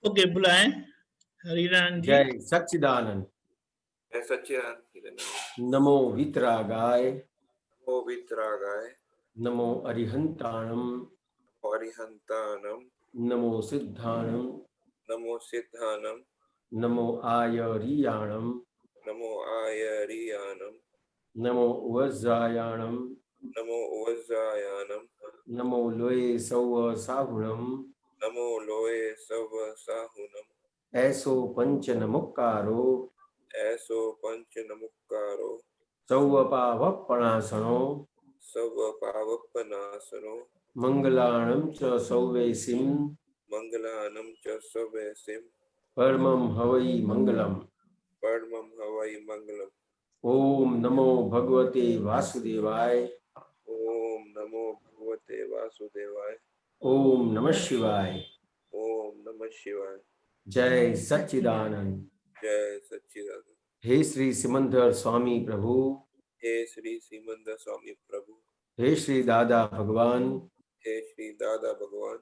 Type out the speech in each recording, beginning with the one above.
Okay, बुलाएं हरिनारायण जी। जय सच्चिदानंद। जय सच्चिदानंद। नमो वितरागाय, नमो वितरागाय, नमो अरिहंताणम, अरिहंतानम, नमो सिद्धाणम, नमो सिद्धानम, नमो आयरियाणम, नमो आयरियानम, नमो वज्रायाणम, नमो वज्रायानम, नमो लोये सौव साहुणम, नमो लोये सव साहुनम, ऐसो पंच नमुक्कारो, ऐसो पंच नमुक्कारो, सौव पावपणासनो, सव पावपनासनो, मंगलाणम च सौवेसिम, मंगलानम च सवैसिम, परमं हवै मंगलम। परमं हवै मंगलम। ओम नमो भगवते वासुदेवाय, ओम नमो भगवते वासुदेवाय, ओम नमः शिवाय। ओम नमः शिवाय। जय सच्चिदानंद। जय सच्चिदानंद। हे श्री सिमंदर स्वामी प्रभु, हे श्री सिमंदर स्वामी प्रभु, हे श्री दादा भगवान, हे श्री दादा भगवान,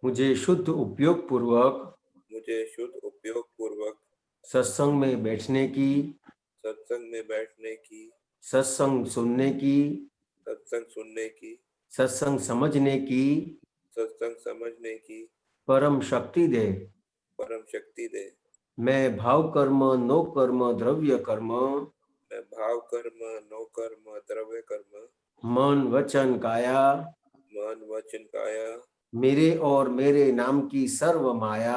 मुझे शुद्ध उपयोग पूर्वक मुझे शुद्ध उपयोग पूर्वक सत्संग में बैठने की, सत्संग में बैठने की, सत्संग सुनने की, सत्संग सुनने की, सत्संग समझने की सत्संग समझने की परम शक्ति दे। परम शक्ति दे। मैं भाव कर्म, नो कर्म, द्रव्य कर्म, मैं भाव कर्म, नो कर्म, द्रव्य कर्म, मन वचन काया, मन वचन काया, मेरे और मेरे नाम की सर्व माया,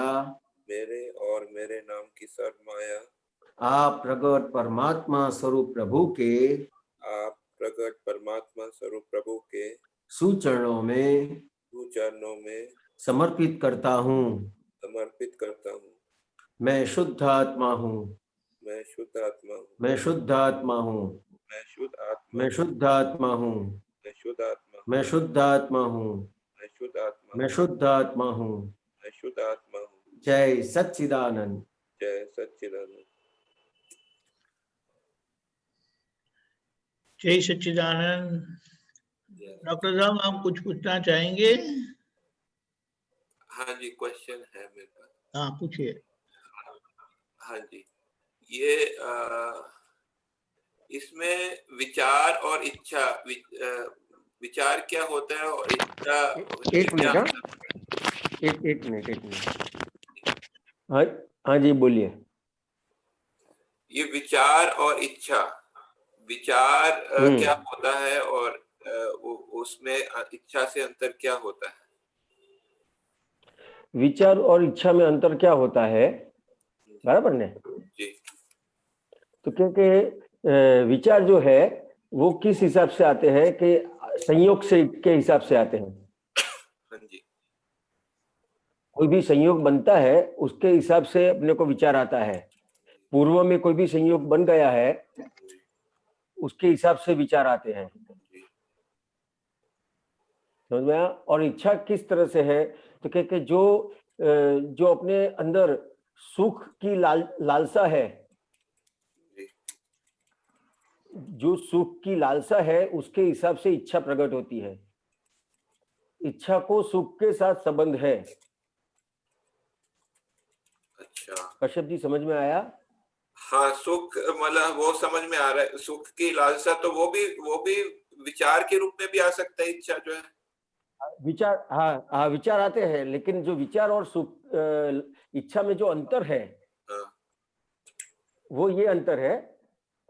मेरे और मेरे नाम की सर्व माया, आप प्रगट परमात्मा स्वरूप प्रभु के आप प्रकट परमात्मा स्वरूप प्रभु के सुचरणों में चरणों में समर्पित करता हूँ। समर्पित करता हूँ। मैं शुद्ध आत्मा हूँ, मैं शुद्ध आत्मा हूँ, मैं शुद्ध आत्मा हूँ, मैं शुद्ध आत्मा, मैं शुद्ध आत्मा हूँ, मैं शुद्ध आत्मा, मैं शुद्ध आत्मा हूँ, मैं शुद्ध आत्मा, मैं शुद्ध आत्मा हूँ। मैं शुद्ध आत्मा हूँ। जय सच्चिदानंद। जय सच्चिदानंद। जय सच्चिदानंद। डॉक्टर साहब, आप कुछ पूछना चाहेंगे? हाँ जी, क्वेश्चन है मेरे पास। हाँ, पूछिए। हाँ जी, ये इसमें विचार और इच्छा, विचार क्या होता है और इच्छा एक मिनट, हाँ, एक मिनट। हाँ जी, बोलिए। ये विचार और इच्छा, विचार क्या होता है और उसमें इच्छा से अंतर क्या होता है? विचार और इच्छा में अंतर क्या होता है, बराबर ने जी। तो क्योंकि विचार जो है वो किस हिसाब से आते हैं कि संयोग से के हिसाब से आते हैं। हाँ जी। कोई भी संयोग बनता है उसके हिसाब से अपने को विचार आता है। पूर्व में कोई भी संयोग बन गया है उसके हिसाब से विचार आते हैं, समझ में आया? और इच्छा किस तरह से है तो कि जो अपने अंदर सुख की लालसा है, जो सुख की लालसा है उसके हिसाब से इच्छा प्रकट होती है। इच्छा को सुख के साथ संबंध है। अच्छा, कश्यप जी, समझ में आया? हाँ, सुख मतलब वो समझ में आ रहा है। सुख की लालसा तो वो भी विचार के रूप में भी आ सकता है। इच्छा जो है विचार, हाँ, विचार आते हैं, लेकिन जो विचार और सुख इच्छा में जो अंतर है, वो ये अंतर है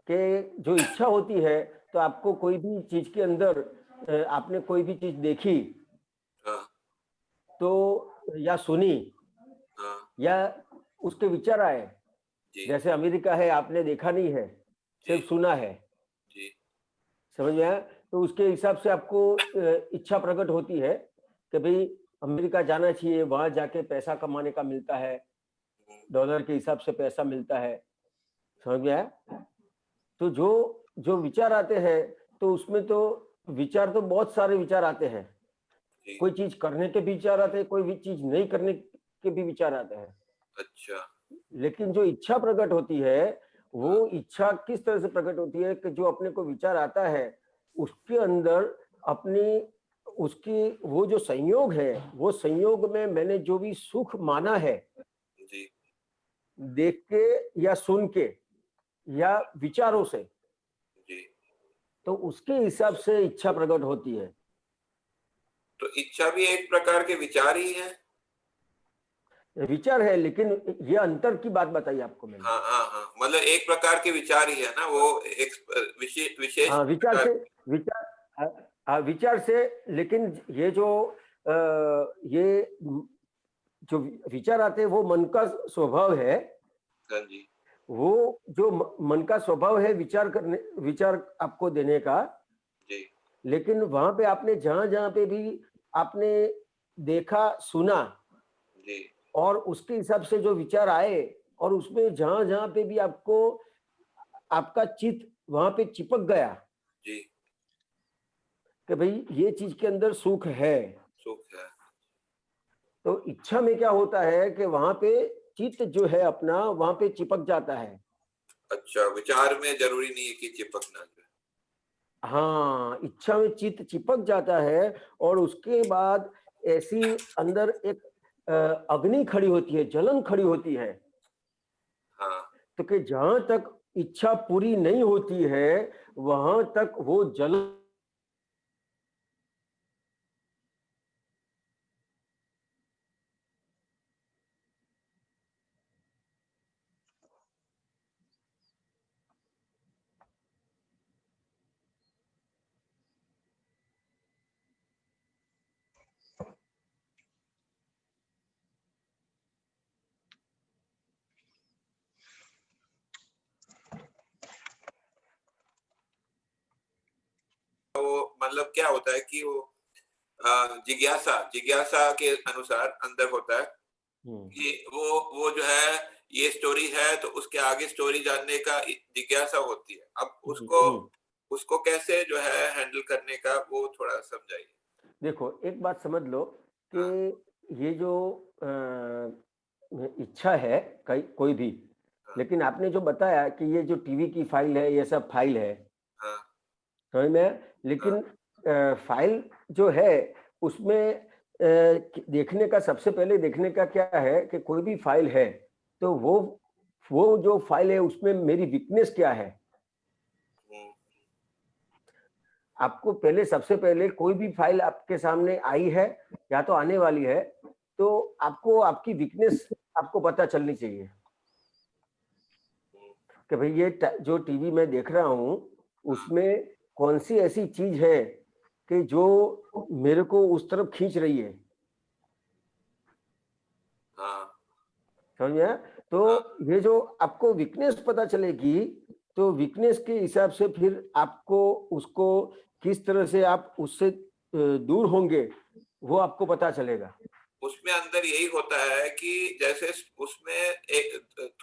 कि जो इच्छा होती है तो आपको कोई भी चीज के अंदर आपने कोई भी चीज देखी तो या सुनी या उसके विचार आए, जैसे अमेरिका है, आपने देखा नहीं है, सिर्फ सुना है, समझ में आया? तो उसके हिसाब से आपको इच्छा प्रकट होती है कि भाई अमेरिका जाना चाहिए, वहां जाके पैसा कमाने का मिलता है, डॉलर के हिसाब से पैसा मिलता है, समझ में आया? तो जो विचार आते हैं तो उसमें तो विचार तो बहुत सारे विचार आते हैं। कोई चीज करने के भी विचार आते हैं, कोई भी चीज नहीं करने के भी विचार आते हैं। अच्छा। लेकिन जो इच्छा प्रकट होती है वो इच्छा किस तरह से प्रकट होती है कि जो अपने को विचार आता है उसके अंदर अपनी उसकी वो जो संयोग है, वो संयोग में मैंने जो भी सुख माना है देख के या सुन के या विचारों से, जी। तो उसके हिसाब से इच्छा प्रकट होती है। तो इच्छा भी एक प्रकार के विचार ही है। विचार है, लेकिन ये अंतर की बात बताई आपको मैंने। हाँ हाँ हाँ, मतलब एक प्रकार के विचार ही है ना, वो एक विशेष हाँ, विचार प्रकार। से विचार से, लेकिन ये जो ये जो विचार आते हैं वो मन का स्वभाव है। हाँ जी। वो जो मन का स्वभाव है विचार आपको देने का। जी। लेकिन वहां पे आपने जहां जहां पे भी आपने देखा सुना जी। और उसके हिसाब से जो विचार आए, और उसमें जहां जहां पे भी आपको आपका चित्त वहां पे चिपक गया जी। कि भाई ये चीज के अंदर सुख है, सुख है। तो इच्छा में क्या होता है कि वहां पे चित्त जो है अपना वहां पे चिपक जाता है। अच्छा, विचार में जरूरी नहीं है कि चिपकना है। हाँ, इच्छा में चित्त चिपक जाता है, और उसके बाद ऐसी अंदर एक अग्नि खड़ी होती है, जलन खड़ी होती है। हाँ। तो कि जहां तक इच्छा पूरी नहीं होती है वहां तक वो जलन वो मतलब क्या होता है कि वो जिज्ञासा जिज्ञासा के अनुसार अंदर होता है कि वो जो है ये स्टोरी है, तो उसके आगे स्टोरी जानने का जिज्ञासा होती है। अब उसको कैसे जो है हैंडल करने का, वो थोड़ा समझाइए। देखो, एक बात समझ लो कि हाँ। ये जो इच्छा है कोई भी, हाँ। लेकिन आपने जो बताया कि ये जो टीवी की फाइल है ये सब फाइल है, हाँ। समझ में आया? लेकिन फाइल जो है उसमें देखने का, सबसे पहले देखने का क्या है कि कोई भी फाइल है तो वो जो फाइल है उसमें मेरी वीकनेस क्या है। आपको पहले, सबसे पहले कोई भी फाइल आपके सामने आई है या तो आने वाली है, तो आपको आपकी वीकनेस आपको पता चलनी चाहिए कि भाई ये जो टीवी में देख रहा हूं उसमें कौन सी ऐसी चीज है कि जो मेरे को उस तरफ खींच रही है। समझ में आया? तो ये जो आपको वीकनेस पता चलेगी, तो वीकनेस के हिसाब से फिर आपको उसको किस तरह से आप उससे दूर होंगे वो आपको पता चलेगा। उसमें अंदर यही होता है कि जैसे उसमें एक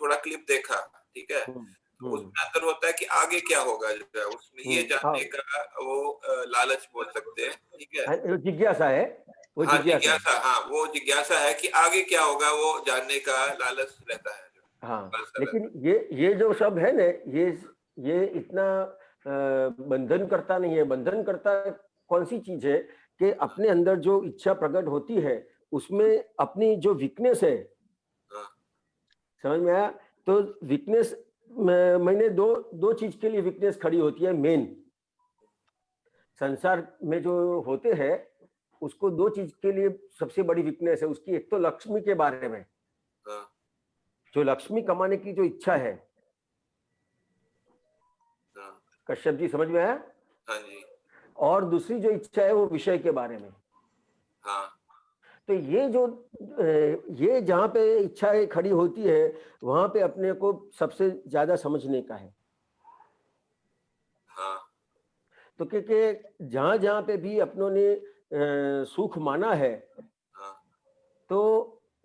थोड़ा क्लिप देखा, ठीक है, तो उसमें अंदर होता है कि आगे क्या होगा, जो है उसमें ये जानने का वो लालच बोल सकते हैं, ठीक है। जिज्ञासा है, वो हाँ, जिज्ञासा। हाँ, वो जिज्ञासा है कि आगे क्या होगा, वो जानने का लालच रहता है। हाँ, लेकिन ये जो सब है ना, ये इतना बंधन करता नहीं है। बंधन करता कौन सी चीज है कि अपने अंदर जो इच्छा प्रकट होती है उसमें अपनी जो वीकनेस है, समझ में आया? तो वीकनेस मैंने दो चीज के लिए वीकनेस खड़ी होती है मेन संसार में जो होते हैं, उसको दो चीज के लिए सबसे बड़ी वीकनेस है उसकी। एक तो लक्ष्मी के बारे में, जो लक्ष्मी कमाने की जो इच्छा है। कश्यप जी, समझ में आया? हाँ जी। और दूसरी जो इच्छा है वो विषय के बारे में। हाँ। तो ये जहां पे इच्छा खड़ी होती है वहां पे अपने को सबसे ज्यादा समझने का है। हाँ। तो क्योंकि जहां जहां पे भी अपनों ने सुख माना है, तो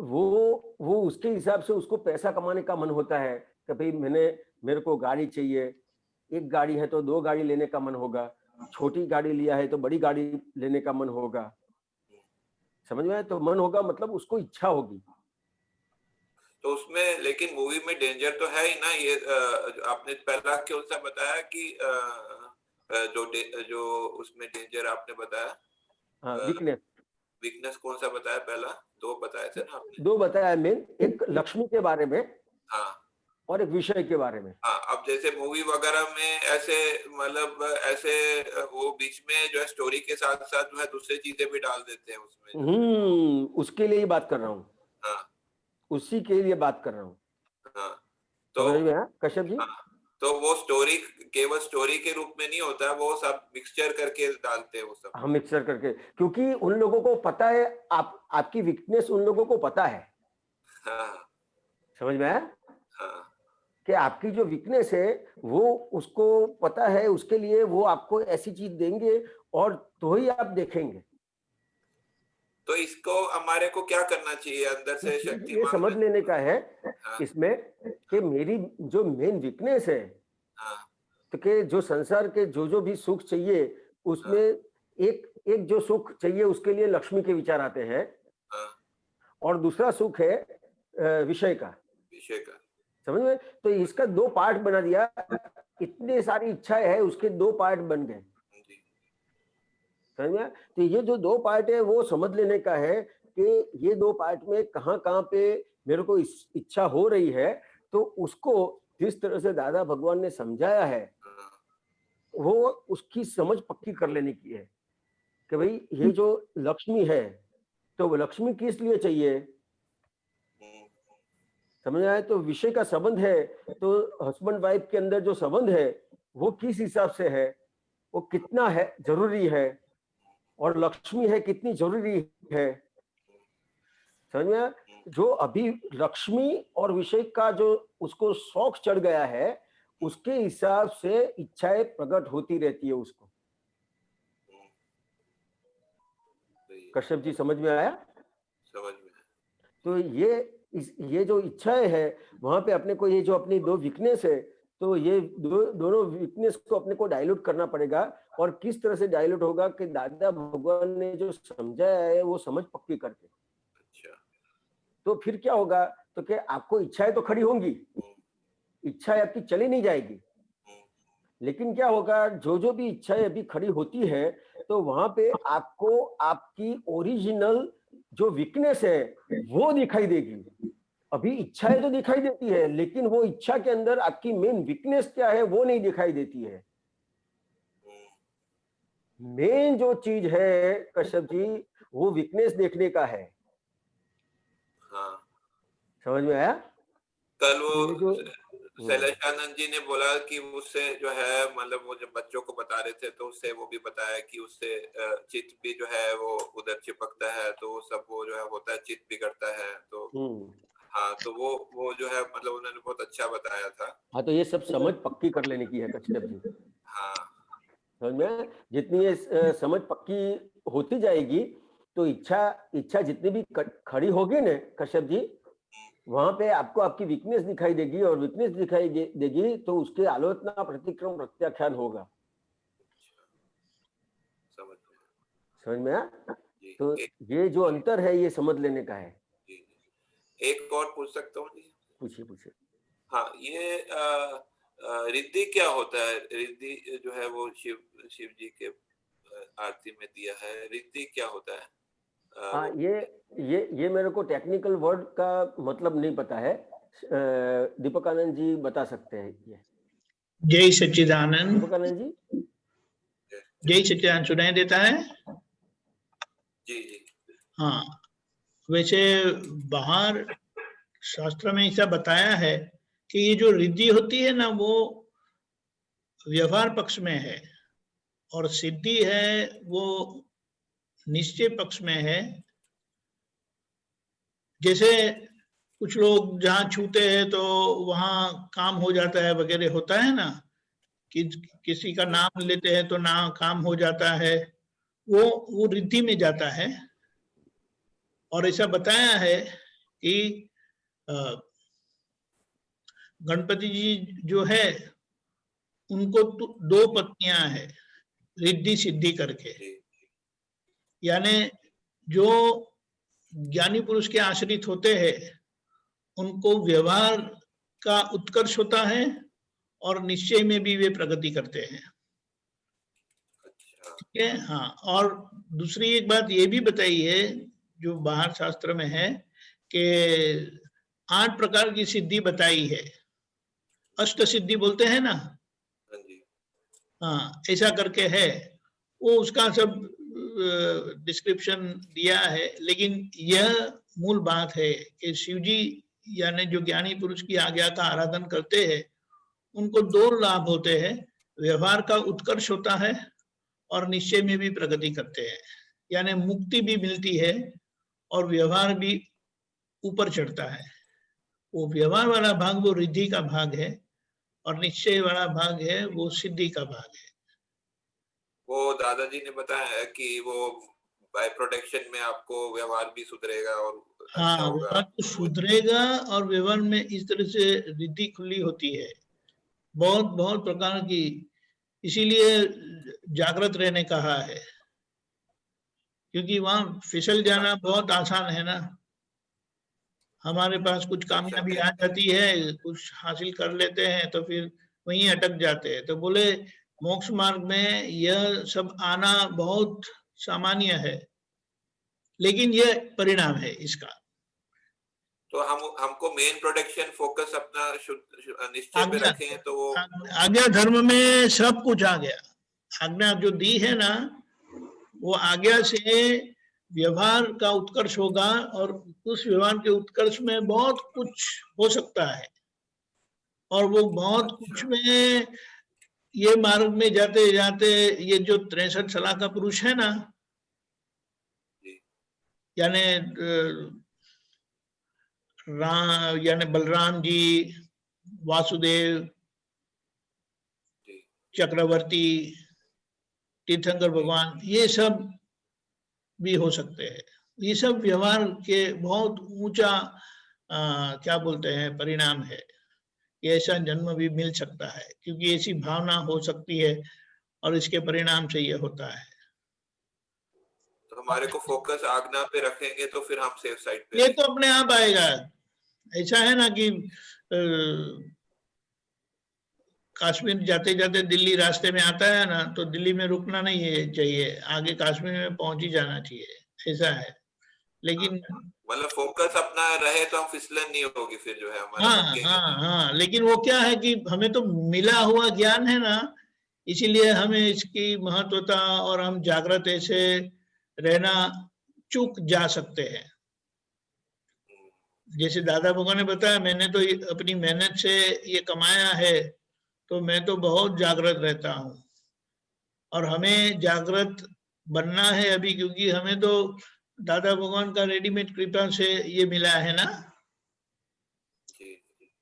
वो उसके हिसाब से उसको पैसा कमाने का मन होता है कि भाई मेरे को गाड़ी चाहिए। एक गाड़ी है तो दो गाड़ी लेने का मन होगा, छोटी गाड़ी लिया है तो बड़ी गाड़ी लेने का मन होगा। समझ में आया? तो मन होगा मतलब उसको इच्छा होगी। तो उसमें लेकिन मूवी में डेंजर तो है ही ना। ये आपने पहला क्यों सा बताया कि जो उसमें डेंजर आपने बताया, हाँ, वीकनेस। वीकनेस कौन सा बताया? पहला दो बताए थे ना आपने। दो बताया मेन, एक लक्ष्मी के बारे में। हाँ और एक विषय के बारे में। हाँ, अब जैसे मूवी वगैरह में ऐसे मतलब ऐसे वो बीच में जो है स्टोरी के साथ साथ जो है दूसरी चीजें भी डाल देते हैं उसमें। उसके लिए ही बात कर रहा हूँ। हाँ, उसी के लिए बात कर रहा हूँ। हाँ, समझ में आया कश्यप जी? हाँ, तो वो स्टोरी केवल स्टोरी के रूप में नहीं होता, वो सब मिक्सचर करके डालते हैं वो सब। हम मिक्सर करके, क्योंकि उन लोगों को पता है, आपकी वीकनेस उन लोगों को पता है। हाँ, समझ में आया? हाँ, कि आपकी जो वीकनेस है वो उसको पता है, उसके लिए वो आपको ऐसी चीज देंगे और तो ही आप देखेंगे। तो इसको हमारे को क्या करना चाहिए, अंदर से शक्ति ये समझ लेने का है हाँ, इसमें कि मेरी जो मेन वीकनेस है, हाँ, तो कि जो संसार के जो भी सुख चाहिए उसमें एक एक जो सुख चाहिए उसके लिए लक्ष्मी के विचार आते हैं, हाँ, और दूसरा सुख है विषय का। विषय का। समझ में? तो इसका दो पार्ट बना दिया, इतनी सारी इच्छाएं है उसके दो पार्ट बन गए। जी, समझ में? तो ये जो दो पार्ट है वो समझ लेने का है कि ये दो पार्ट में कहाँ कहाँ पे मेरे को इच्छा हो रही है, तो उसको जिस तरह से दादा भगवान ने समझाया है हाँ, वो उसकी समझ पक्की कर लेने की है कि भाई ये जो लक्ष्मी है तो वो लक्ष्मी किस लिए चाहिए। समझ आए? तो विषय का संबंध है, तो हस्बैंड वाइफ के अंदर जो संबंध है वो किस हिसाब से है, वो कितना है जरूरी है, और लक्ष्मी है कितनी जरूरी है। समझ में आया? जो अभी लक्ष्मी और विषय का जो उसको शौक चढ़ गया है उसके हिसाब से इच्छाएं प्रकट होती रहती है उसको। कश्यप जी समझ में आया? समझ में। तो ये जो इच्छाएं है वहां पे अपने को ये जो अपनी दो वीकनेस है, तो ये दोनों वीकनेस को अपने को डाइल्यूट करना पड़ेगा। और किस तरह से डाइल्यूट होगा कि दादा भगवान ने जो समझाया है वो समझ पक्की करके। अच्छा, तो फिर क्या होगा, तो कि आपको इच्छाएं तो खड़ी होंगी, इच्छाएं आपकी चली नहीं जाएगी, लेकिन क्या होगा जो भी इच्छाएं अभी खड़ी होती है तो वहां पे आपको आपकी ओरिजिनल जो वीकनेस है वो दिखाई देगी। अभी इच्छाएं तो दिखाई देती है लेकिन वो इच्छा के अंदर आपकी मेन वीकनेस क्या है वो नहीं दिखाई देती है। मेन जो चीज है कश्यप जी वो वीकनेस देखने का है। हाँ, समझ में आया? कल वो जो शैलेशानंद जी ने बोला कि उससे जो है मतलब वो जब बच्चों को बता रहे थे तो उससे वो भी बताया कि उससे चित्त भी जो है वो उधर चिपकता है, तो वो सब वो जो है होता है, चित्त बिगड़ता है। तो हाँ, तो वो जो है मतलब उन्होंने बहुत अच्छा बताया था। हाँ, तो ये सब समझ पक्की कर लेने की है कश्यप जी। हाँ, समझ में? जितनी ये समझ पक्की होती जाएगी तो इच्छा जितनी भी खड़ी होगी ना कश्यप जी, वहां पे आपको आपकी वीकनेस दिखाई देगी, और वीकनेस दिखाई देगी तो उसके आलोचना प्रतिक्रम प्रत्याख्यान होगा। समझ में आया? तो ये जो अंतर है ये समझ लेने का है। एक और पूछ सकता हूँ जी? पूछिए। हाँ, ये रिद्धि क्या होता है? रिद्धि जो है वो शिव जी के आरती में दिया है, रिद्धि क्या होता है? हाँ, ये मेरे को टेक्निकल वर्ड का मतलब नहीं पता है, दीपकानंद जी बता सकते हैं ये। जय सच्चिदानंद। दीपकानंद जी, जय सच्चिदानंद सुनाई देता है? जी। हाँ, वैसे बाहर शास्त्र में ऐसा बताया है कि ये जो रिद्धि होती है ना वो व्यवहार पक्ष में है, और सिद्धि है वो निश्चय पक्ष में है। जैसे कुछ लोग जहाँ छूते हैं तो वहां काम हो जाता है वगैरह होता है ना, कि किसी का नाम लेते हैं तो नाम काम हो जाता है, वो रिद्धि में जाता है। और ऐसा बताया है कि गणपति जी जो है उनको दो पत्नियां हैं रिद्धि सिद्धि करके, यानी जो ज्ञानी पुरुष के आश्रित होते हैं उनको व्यवहार का उत्कर्ष होता है और निश्चय में भी वे प्रगति करते हैं। ठीक है? हाँ, और दूसरी एक बात ये भी बताई है जो बाहर शास्त्र में है कि 8 प्रकार की सिद्धि बताई है। अष्ट सिद्धि बोलते हैं ना, हाँ ऐसा करके है वो, उसका सब डिस्क्रिप्शन दिया है। लेकिन यह मूल बात है कि शिव जी यानी जो ज्ञानी पुरुष की आज्ञा का आराधन करते हैं उनको दो लाभ होते हैं, व्यवहार का उत्कर्ष होता है और निश्चय में भी प्रगति करते हैं, यानी मुक्ति भी मिलती है और व्यवहार भी ऊपर चढ़ता है। वो व्यवहार वाला भाग वो रिद्धि का भाग है और निश्चय वाला भाग है वो सिद्धि का भाग है। वो दादाजी ने बताया है कि वो बाय प्रोटेक्शन में आपको व्यवहार भी सुधरेगा और हाँ अच्छा होगा। व्यवहार तो सुधरेगा और व्यवहार में इस तरह से रिद्धि खुली होती है, बहुत बहुत प्रकार की, इसीलिए जागृत रहने कहा है, क्योंकि वहां फिसल जाना बहुत आसान है ना। हमारे पास कुछ कामयाबी आ जाती है, कुछ हासिल कर लेते हैं तो फिर वहीं अटक जाते हैं। तो बोले मोक्ष मार्ग में यह सब आना बहुत सामान्य है, लेकिन यह परिणाम है इसका। तो हमको मेन प्रोटेक्शन फोकस अपना निश्चय पे रखें तो वो आज्ञा धर्म में सब कुछ आ गया। आज्ञा जो दी है ना, वो आज्ञा से व्यवहार का उत्कर्ष होगा और उस व्यवहार के उत्कर्ष में बहुत कुछ हो सकता है। और वो बहुत कुछ में ये मार्ग में जाते जाते ये जो 63 साल का पुरुष है ना, यानी राम यानी बलराम जी, वासुदेव, चक्रवर्ती, तीर्थंकर भगवान, ये सब भी हो सकते हैं। ये सब व्यवहार के बहुत ऊंचा क्या बोलते हैं परिणाम है। ऐसा जन्म भी मिल सकता है क्योंकि ऐसी भावना हो सकती है और इसके परिणाम से ये होता है। तो हमारे को फोकस आज्ञा पे रखेंगे तो फिर हम सेफ साइड पे ये तो अपने आप आएगा। ऐसा है ना कि कश्मीर जाते जाते दिल्ली रास्ते में आता है ना, तो दिल्ली में रुकना नहीं है चाहिए, आगे कश्मीर में पहुंच ही जाना चाहिए, ऐसा है। लेकिन मतलब फोकस अपना रहे तो हम फिसलन नहीं होगी फिर जो है हमारा। हाँ, लेकिन वो क्या है कि हमें तो मिला हुआ ज्ञान है ना, इसीलिए हमें इसकी महत्वता और हम जागृत ऐसे रहना चूक जा सकते हैं। जैसे दादा भगवान ने बताया, मैंने तो अपनी मेहनत से ये कमाया है, तो मैं तो बहुत जागृत रहता हूँ। और हमें जागृत बनना है अभी, क्योंकि हमें तो दादा भगवान का रेडीमेड कृपा से ये मिला है ना,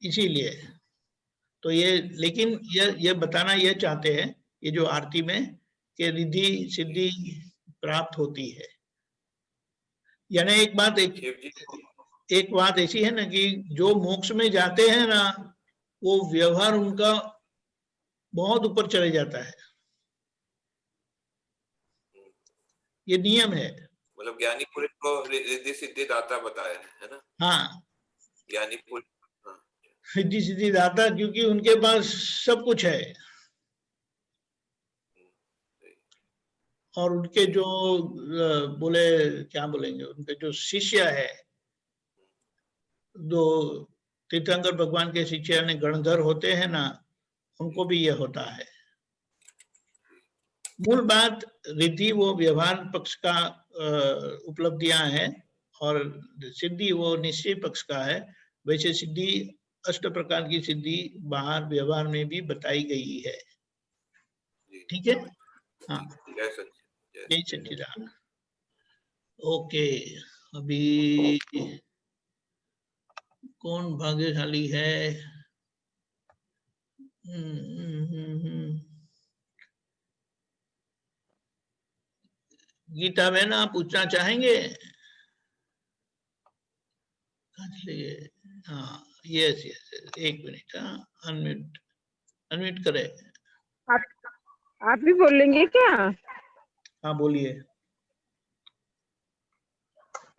इसीलिए तो ये। लेकिन ये बताना ये चाहते हैं ये जो आरती में कि रिद्धि सिद्धि प्राप्त होती है। यानी एक बात ऐसी है ना कि जो मोक्ष में जाते हैं ना, वो व्यवहार उनका बहुत ऊपर चले जाता है, ये नियम है। मतलब ज्ञानी पुरुष को रिद्धि सिद्धि दाता बताया है ना। हाँ, ज्ञानी पुरुष रिद्धि सिद्धि दाता, क्योंकि उनके पास सब कुछ है। और उनके जो बोले क्या बोलेंगे, उनके जो शिष्य है, जो तीर्थंकर भगवान के शिष्य ने गणधर होते हैं ना, उनको भी यह होता है। मूल बात रिद्धि वो व्यवहार पक्ष का उपलब्धियां है और सिद्धि वो निश्चय पक्ष का है। वैसे सिद्धि 8 प्रकार की सिद्धि बाहर व्यवहार में भी बताई गई है। ठीक है, हाँ, जय सच्चिदानंद। ओके, अभी कौन भाग्यशाली है? गीता बहन, आप पूछना चाहेंगे? हाँ, यस यस, एक मिनट, हाँ, अनम्यूट करें। आप भी बोलेंगे क्या? हाँ बोलिए।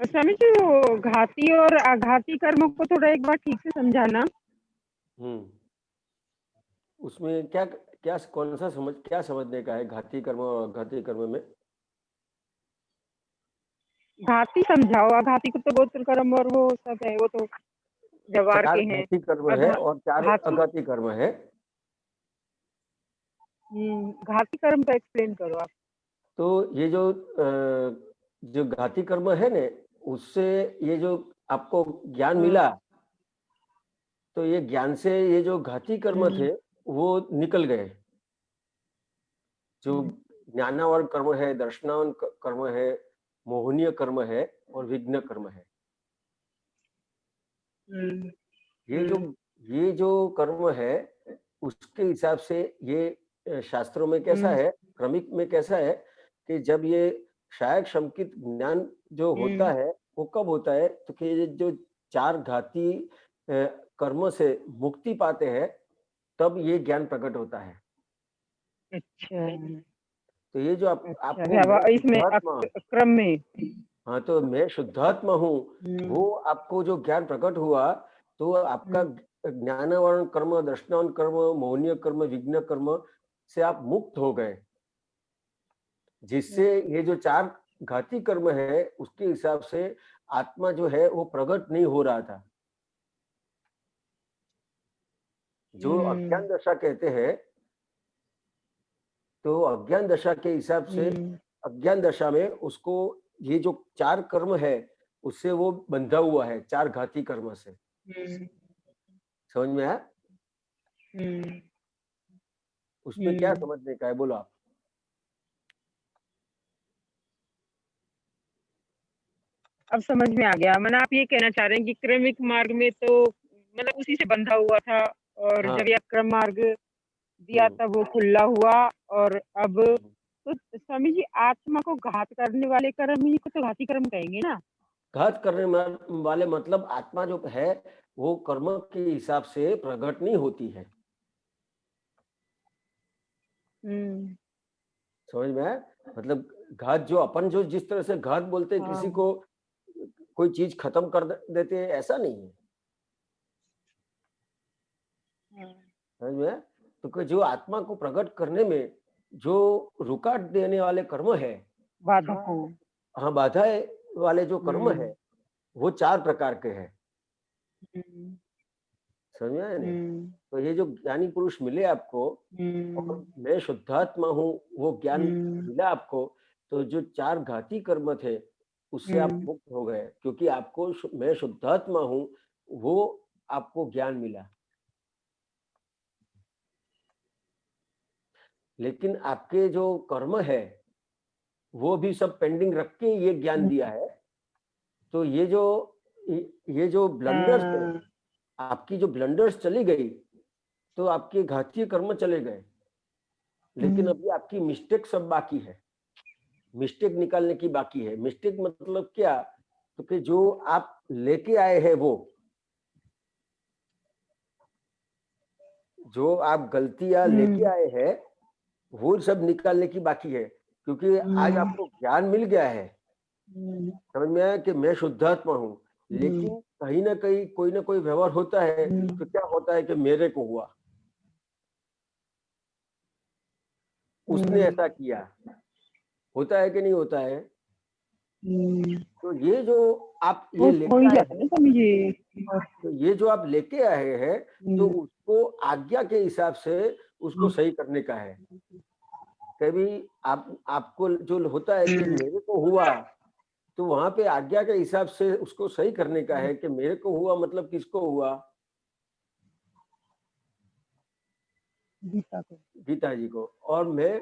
स्वामी जी, वो घाती और आघाती कर्म को थोड़ा एक बार ठीक से समझाना। उसमें क्या क्या कौन सा क्या समझने का है घाती कर्म और आघाती कर्म में? घाती समझाओ, आघाती को तो गोत्र कर्म और वो सब है, वो तो व्यवहार चार के हैं। घाती कर्म है और 4 घाती अघाती कर्म है। घाती कर्म का एक्सप्लेन करो आप। तो ये जो घाती कर्म है ने, उससे ये जो आपको ज्ञान मिला, तो ये ज्ञान से ये जो घाती कर्म थे वो निकल गए। जो ज्ञानावन कर्म है, दर्शनावन कर्म है, मोहनीय कर्म है और विघ्न कर्म है। ये जो कर्म है उसके हिसाब से ये शास्त्रों में कैसा है, क्रमिक में कैसा है कि जब ये शायक शंकित ज्ञान जो होता है वो कब होता है, तो कि ये जो 4 घाती कर्म से मुक्ति पाते हैं तब ये ज्ञान प्रकट होता है। अच्छा, तो ये जो अच्छा, इसमें क्रम में, हाँ, तो मैं शुद्धात्मा हूँ, वो आपको जो ज्ञान प्रकट हुआ तो आपका ज्ञानावरण कर्म, दर्शनावरण कर्म, मोहनीय कर्म, विघ्न कर्म से आप मुक्त हो गए, जिससे ये जो 4 घाती कर्म है उसके हिसाब से आत्मा जो है वो प्रकट नहीं हो रहा था। जो अज्ञान दशा कहते हैं, तो अज्ञान दशा के हिसाब से अज्ञान दशा में उसको ये जो 4 कर्म है उससे वो बंधा हुआ है, 4 घाती कर्म से। समझ में आया? उसमें क्या समझने का है, बोलो आप। अब समझ में आ गया। मैंने आप ये कहना चाह रहे हैं कि क्रमिक मार्ग में तो मतलब उसी से बंधा हुआ था, और हाँ। जब यह क्रम मार्ग दिया तब वो खुला हुआ। और अब तो स्वामी जी, आत्मा को घात करने वाले कर्म ही को तो घाती कर्म कहेंगे ना? घात करने वाले मतलब आत्मा जो है वो कर्म के हिसाब से प्रकट नहीं होती है। समझ में आया? मतलब घात जो अपन जो जिस तरह से घात बोलते हैं, किसी को कोई चीज खत्म कर देते हैं, ऐसा नहीं है। समझ में आया? तो जो आत्मा को प्रकट करने में जो रुकावट देने वाले कर्म है, बाधा, हाँ, बाधाएं वाले जो कर्म है वो 4 प्रकार के हैं। समझ में आया नहीं? तो ये जो ज्ञानी पुरुष मिले आपको, और मैं शुद्धात्मा हूँ वो ज्ञान मिला आपको, तो जो 4 घाती कर्म थे उससे आप मुक्त हो गए, क्योंकि आपको मैं शुद्धात्मा हूँ वो आपको ज्ञान मिला। लेकिन आपके जो कर्म है वो भी सब पेंडिंग रख के ये ज्ञान दिया है। तो ये जो ब्लंडर्स है, आपकी जो ब्लंडर्स चली गई तो आपके घातीय कर्म चले गए, लेकिन अभी आपकी मिस्टेक सब बाकी है। मिस्टेक निकालने की बाकी है। मिस्टेक मतलब क्या, तो कि जो आप लेके आए हैं जो आप गलतियां लेके आए हैं वो सब निकालने की बाकी है, क्योंकि आज आपको ज्ञान मिल गया है। समझ में आया कि मैं शुद्धात्मा हूँ, लेकिन कहीं ना कहीं कोई ना कोई व्यवहार होता है, तो क्या होता है कि मेरे को हुआ, उसने ऐसा किया, होता है कि नहीं होता है? तो ये जो आप ये लेके आए हैं, तो ये जो आप लेके आए हैं, तो उसको आज्ञा के हिसाब से उसको सही करने का है। कभी आपको जो होता है कि मेरे को हुआ, तो वहां पे आज्ञा के हिसाब से उसको सही करने का है कि मेरे को हुआ मतलब किसको हुआ? गीता जी को। और मैं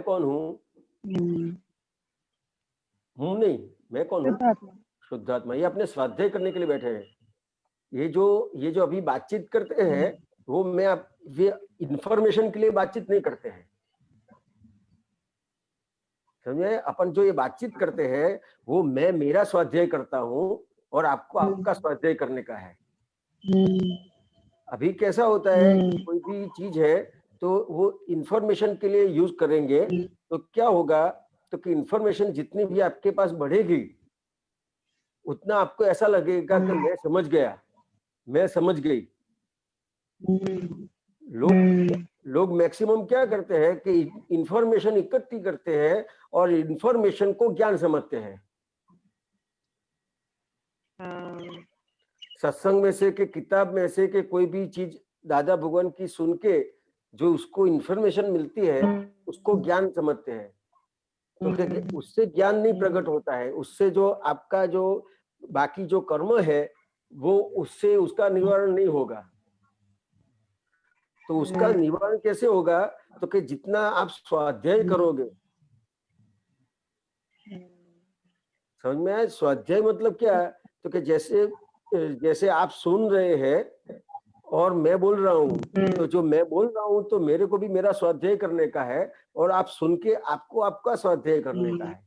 कौन हूँ? हूँ नहीं, मैं कौन हूँ? शुद्धात्मा। ये अपने स्वाध्याय करने के लिए बैठे हैं। ये जो अभी बातचीत करते हैं वो ये इंफॉर्मेशन के लिए बातचीत नहीं करते हैं। समझे? अपन जो ये बातचीत करते हैं वो मैं मेरा स्वाध्याय करता हूँ और आपको आपका स्वाध्याय करने का है। अभी कैसा होता है, कोई भी चीज है तो वो इंफॉर्मेशन के लिए यूज करेंगे, तो क्या होगा, तो कि इंफॉर्मेशन जितनी भी आपके पास बढ़ेगी उतना आपको ऐसा लगेगा कि मैं समझ गया, मैं समझ गई। लोग मैक्सिमम क्या करते हैं कि इंफॉर्मेशन इकट्ठी करते हैं और इंफॉर्मेशन को ज्ञान समझते हैं। सत्संग में से के किताब में से के कोई भी चीज दादा भगवान की सुन के जो उसको इंफॉर्मेशन मिलती है उसको ज्ञान समझते हैं। तो उससे ज्ञान नहीं प्रकट होता है, उससे जो आपका जो बाकी जो कर्म है वो उससे उसका निवारण नहीं होगा। तो उसका निवारण कैसे होगा? तो कि जितना आप स्वाध्याय करोगे, समझ में आया? स्वाध्याय मतलब क्या है? तो कि जैसे आप सुन रहे हैं और मैं बोल रहा हूँ, तो जो मैं बोल रहा हूँ तो मेरे को भी मेरा स्वाध्याय करने का है, और आप सुन के आपको आपका स्वाध्याय करने का है,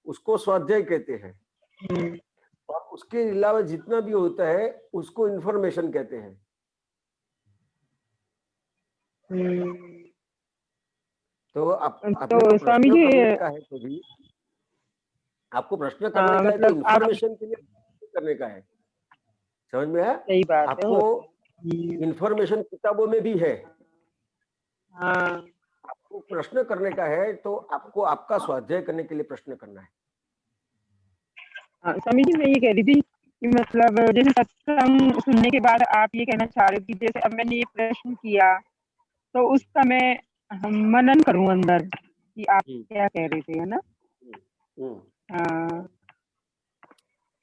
उसको स्वाध्याय कहते हैं। और उसके अलावा जितना भी होता है उसको इंफॉर्मेशन कहते हैं। तो अपने को प्रश्न करने का है, तो भी आपको प्रश्न करने का है तो इंफॉर्मेशन के लिए करने का है। समझ में आया? सही बात है। आपको इंफॉर्मेशन किताबों में भी है, आपको प्रश्न करने का है तो आपको आपका स्वाध्याय करने के लिए प्रश्न करना है। स्वामी जी, मैं ये कह रही थी कि मतलब जैसे सत्संग सुनने के बाद आप ये कहना चाह रहे थे, जैसे अब मैंने ये प्रश्न किया तो उसका मैं मनन करूं अंदर कि आप क्या कह रहे थे, है ना?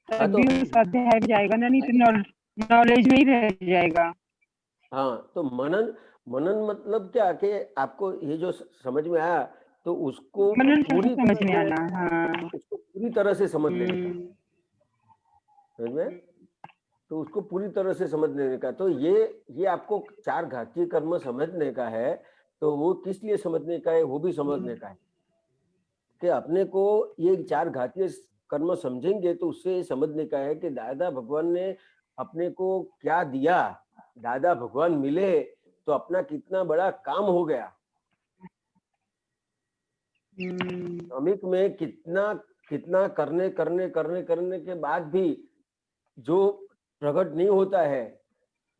तभी स्वाध्याय भी जाएगा ना, नहीं तो नॉलेज में ही रह जाएगा। हाँ, तो मनन मतलब क्या कि आपको ये जो समझ में आया तो उसको पूरी समझ में आना, हाँ, उसको पूरी तरह से समझ लेने का, समझ में? तो उसको पूरी तरह से समझ लेने का। तो ये आपको 4 घातीय कर्म समझने का है, तो वो किस लिए समझने का है वो भी समझने का है कि अपने को ये 4 घातीय कर्म समझेंगे तो उससे समझने का है कि दादा भगवान ने अपने को क्या दिया, दादा भगवान मिले तो अपना कितना बड़ा काम हो गया। श्रमिक में कितना करने के बाद भी जो प्रकट नहीं होता है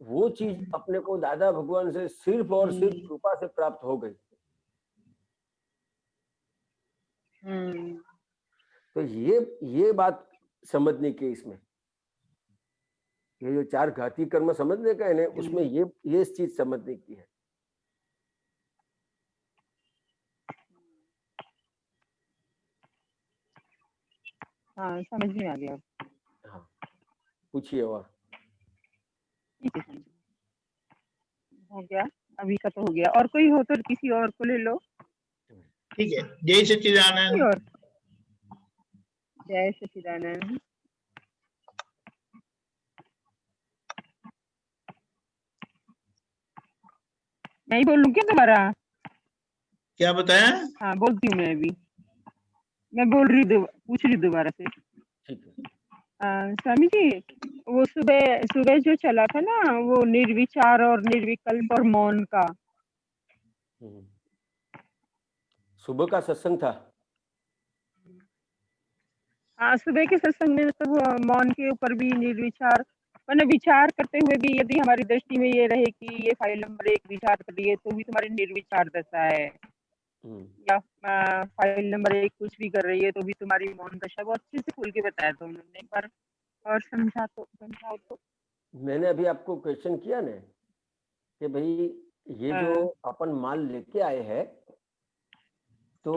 वो चीज अपने को दादा भगवान से सिर्फ और सिर्फ कृपा से प्राप्त हो गई। तो ये बात समझने की इसमें, ये जो 4 घाती कर्म समझने का है ना, उसमें ये चीज समझने की है। हाँ, समझ में आ गया। हाँ, पूछिए। और हो गया, अभी का तो हो गया। और कोई हो तो किसी और को ले लो। ठीक है। जय सच्चिदानंद। जय सच्चिदानंद। मैं ही बोलूं क्या दोबारा? क्या बताया? हाँ, बोलती हूँ मैं अभी। मैं बोल रही हूँ, पूछ रही दोबारा से। स्वामी जी, वो सुबह जो चला था ना, वो निर्विचार और निर्विकल्प और मौन का, सुबह का सत्संग था। हाँ, सुबह के सत्संग में तो मौन के ऊपर भी निर्विचार, मैंने विचार करते हुए भी यदि हमारी दृष्टि में ये रहे कि ये फाइल नंबर 1 विचार कर रही है तो भी तुम्हारी निर्विचार दशा है, या फाइल नंबर 1 कुछ भी कर रही है तो भी तुम्हारी मौन दशा। बहुत अच्छे से खुल के बताया था उन्होंने, एक बार और समझाओ तो। मैंने अभी आपको क्वेश्चन किया ना कि भाई ये जो अपन माल लेके आए हैं, तो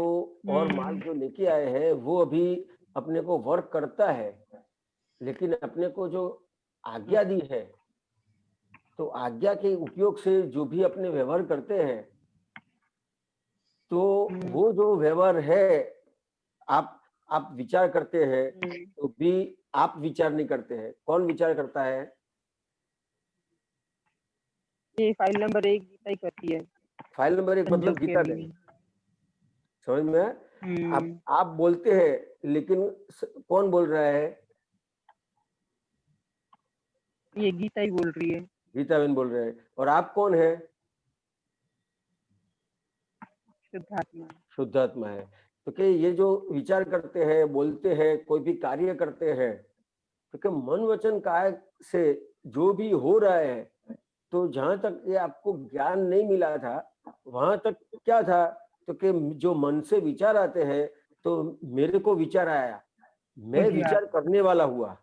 और माल जो लेके आए हैं वो अभी अपने को वर्क करता है, लेकिन अपने को जो आज्ञा दी है, तो आज्ञा के उपयोग से जो भी अपने व्यवहार करते हैं, तो वो जो व्यवहार है आप विचार करते हैं तो भी आप विचार नहीं करते हैं। कौन विचार करता है? ये फाइल नंबर 1 गीता ही करती है। फाइल नंबर 1 मतलब गीता नहीं, समझ में? आप बोलते हैं, लेकिन कौन बोल रहा है? ये गीता ही बोल रही है। गीता बहन बोल रहे हैं। और आप कौन है? शुद्धात्मा है। तो कि ये जो विचार करते हैं, बोलते हैं, कोई भी कार्य करते हैं, तो कि मन वचन काय से जो भी हो रहा है, तो जहां तक ये आपको ज्ञान नहीं मिला था वहां तक क्या था, तो कि जो मन से विचार आते हैं, तो मेरे को विचार आया, मैं विचार करने वाला हुआ,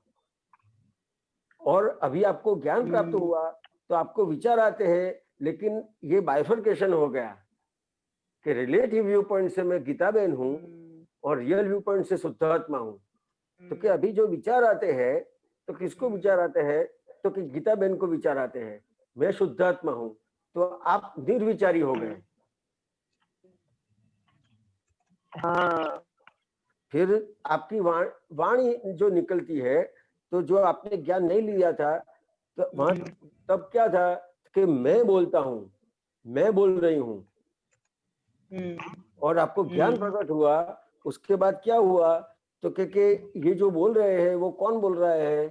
और अभी आपको ज्ञान प्राप्त हुआ तो आपको विचार आते हैं, लेकिन ये बाइफर्केशन हो गया कि रिलेटिव व्यू पॉइंट से मैं गीताबेन हूँ और रियल व्यू पॉइंट से शुद्ध आत्मा हूँ। तो कि अभी जो विचार आते हैं तो किसको विचार आते हैं? तो कि गीताबेन को विचार आते हैं, मैं शुद्ध आत्मा हूँ। तो आप निर्विचारी हो गए। हाँ। फिर आपकी वाणी जो निकलती है, तो जो आपने ज्ञान नहीं लिया था तो वहां तब क्या था कि मैं बोलता हूँ, मैं बोल रही हूँ, और आपको ज्ञान प्रकट हुआ। उसके बाद क्या हुआ? तो कि ये जो बोल रहे हैं वो कौन बोल रहा है?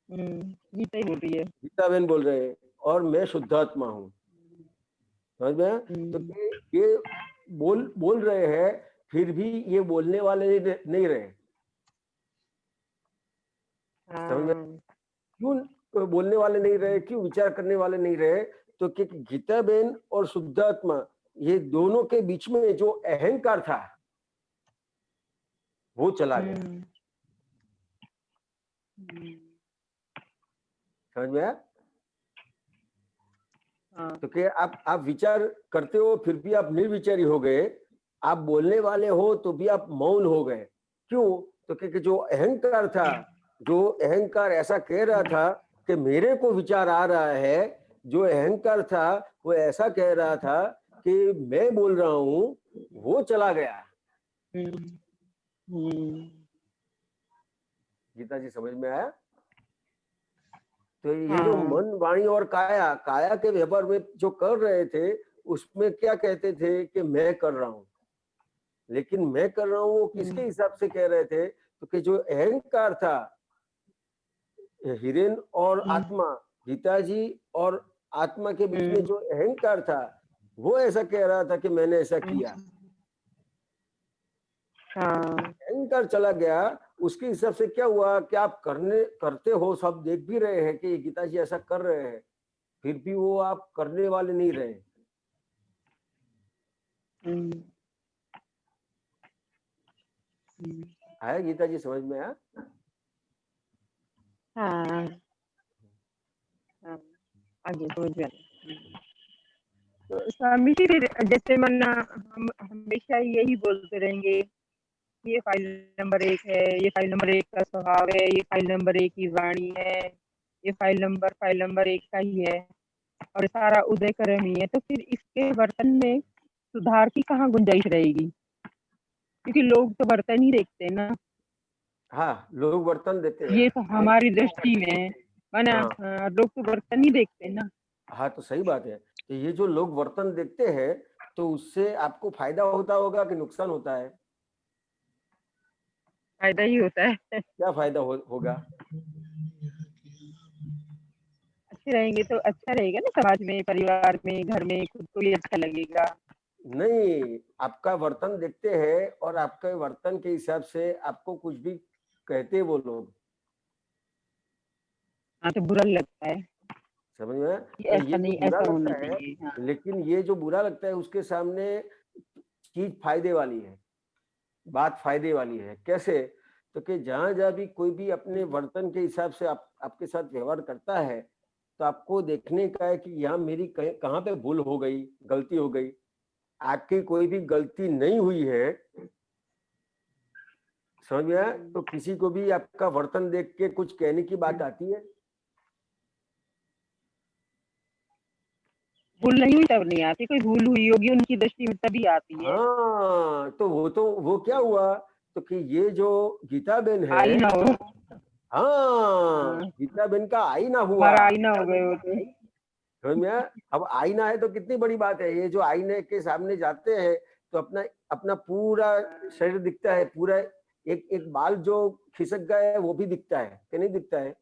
गीता ही बोल रही है, गीताबेन बोल रहे हैं, और मैं शुद्धात्मा हूँ। समझ में? तो ये बोल रहे हैं, फिर भी ये बोलने वाले नहीं रहे। समझ में? क्यों बोलने वाले नहीं रहे? क्यों विचार करने वाले नहीं रहे? तो कि गीताबेन और शुद्धात्मा, ये दोनों के बीच में जो अहंकार था वो चला गया। समझ में आया? तो कि आप विचार करते हो, फिर भी आप निर्विचारी हो गए। आप बोलने वाले हो तो भी आप मौन हो गए। क्यों? तो कि जो अहंकार था, जो अहंकार ऐसा कह रहा था कि मेरे को विचार आ रहा है, जो अहंकार था वो ऐसा कह रहा था कि मैं बोल रहा हूँ, वो चला गया। गीता जी समझ में आया? तो ये जो मन, वाणी और काया, काया के व्यवहार में जो कर रहे थे, उसमें क्या कहते थे कि मैं कर रहा हूँ, लेकिन मैं कर रहा हूँ वो किसके हिसाब से कह रहे थे? तो कि जो अहंकार था, हिरेन और आत्मा, गीता जी और आत्मा के बीच में जो अहंकार था, वो ऐसा कह रहा था कि मैंने ऐसा किया। अहंकार चला गया। उसके हिसाब से क्या हुआ कि आप करते हो, सब देख भी रहे हैं कि गीता जी ऐसा कर रहे हैं, फिर भी वो आप करने वाले नहीं रहे। आया गीता जी समझ में आया? आगे समझ में आया। तो स्वामी जी, जैसे हम हमेशा यही बोलते रहेंगे, ये फाइल नंबर 1 है, ये फाइल नंबर 1 का स्वभाव है, ये फाइल नंबर 1 की वाणी है, ये फाइल नंबर 1 का ही है, और सारा उदय कर्म ही है। तो फिर इसके बर्तन में सुधार की कहाँ गुंजाइश रहेगी? क्योंकि लोग तो बर्तन ही देखते हैं ना। हाँ, लोग बर्तन देते हैं। ये तो हमारी दृष्टि में माना, लोग तो बर्तन ही देखते हैं ना। हाँ, तो सही बात है। तो ये जो लोग बर्तन देखते हैं, तो उससे आपको फायदा होता होगा कि नुकसान होता है? फायदा ही होता है। क्या फायदा होगा? अच्छे रहेंगे तो अच्छा रहेगा ना, समाज में, परिवार में, घर में, खुद को भी अच्छा लगेगा। नहीं, आपका बर्तन देखते हैं और आपके बर्तन के हिसाब से आपको कुछ भी कहते वो लोग। हाँ, तो बुरा लगता है। समझ में? तो ऐसा ये जो नहीं, बुरा ऐसा होना लगता है, चाहिए। लेकिन ये जो बुरा लगता है उसके सामने चीज फायदे वाली है, बात फायदे वाली है। कैसे? तो कि जहां जहां भी कोई भी अपने बर्तन के हिसाब से आपके साथ व्यवहार करता है, तो आपको देखने का है कि यहाँ मेरी कहाँ पे भूल हो गई, गलती हो गई। आपकी कोई भी गलती नहीं हुई है, समझ में आया? तो किसी को भी आपका बर्तन देख के कुछ कहने की बात आती है? भूल नहीं हुई तब नहीं आती, कोई भूल हुई होगी उनकी दृष्टि में तभी आती है। हाँ, तो वो क्या हुआ? तो कि ये जो गीताबेन है, आई ना हो। हाँ, गीताबेन का आईना हुआ। हमारा आईना हो गए वो तो। समझ में आया? अब आईना है तो कितनी बड़ी बात है। ये जो आईने के सामने जाते हैं तो अपना अपना पूरा शरीर दिखता है, पूरा एक एक बाल जो खिसक गया है वो भी दिखता है कि नहीं दिखता है?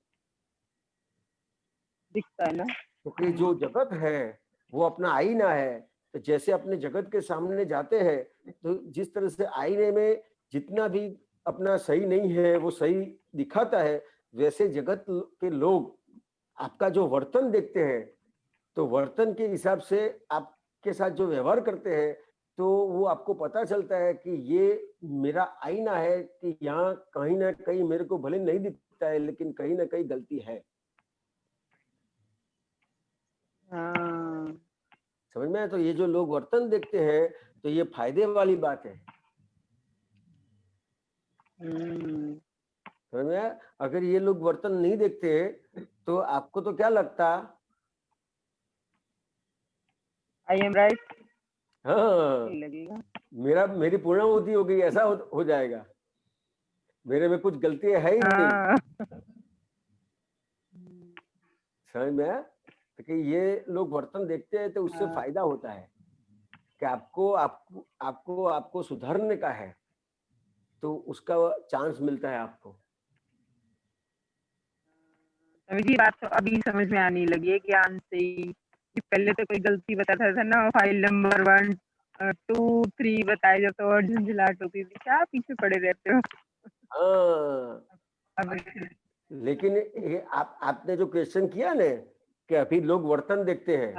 दिखता है ना। क्योंकि जो जगत है वो अपना आईना है। तो जैसे अपने जगत के सामने जाते हैं, तो जिस तरह से आईने में जितना भी अपना सही नहीं है वो सही दिखाता है, वैसे जगत के लोग आपका जो वर्तन देखते हैं, तो वर्तन के हिसाब से आपके साथ जो व्यवहार करते हैं, तो वो आपको पता चलता है कि ये मेरा आईना है, कि यहाँ कहीं ना कहीं मेरे को भले नहीं दिखता है लेकिन कहीं ना कहीं गलती है। समझ में आया? तो ये जो लोग वर्तन देखते हैं तो ये फायदे वाली बात है। समझ में आया? अगर ये लोग वर्तन नहीं देखते तो आपको तो क्या लगता? I am right. हाँ, लगेगा मेरी पूर्णाहुति हो गई, ऐसा हो जाएगा, मेरे में कुछ गलती है ही नहीं। समझ में आया? तो कि ये लोग वर्तन देखते हैं तो उससे फायदा होता है कि आपको सुधारने का है, तो उसका चांस मिलता है आपको। जी, बात तो अभी समझ में आने लगी है ज्ञान से ही, कि पहले तो कोई गलती बताता था ना, फाइल नंबर 1 2 3 बताए जब तो और झंझलाहट होती थी, क्या पीछे पड़े रहते हो। लेकिन ये आपने जो क्वेश्चन किया ना कि अभी लोग वर्तन देखते हैं,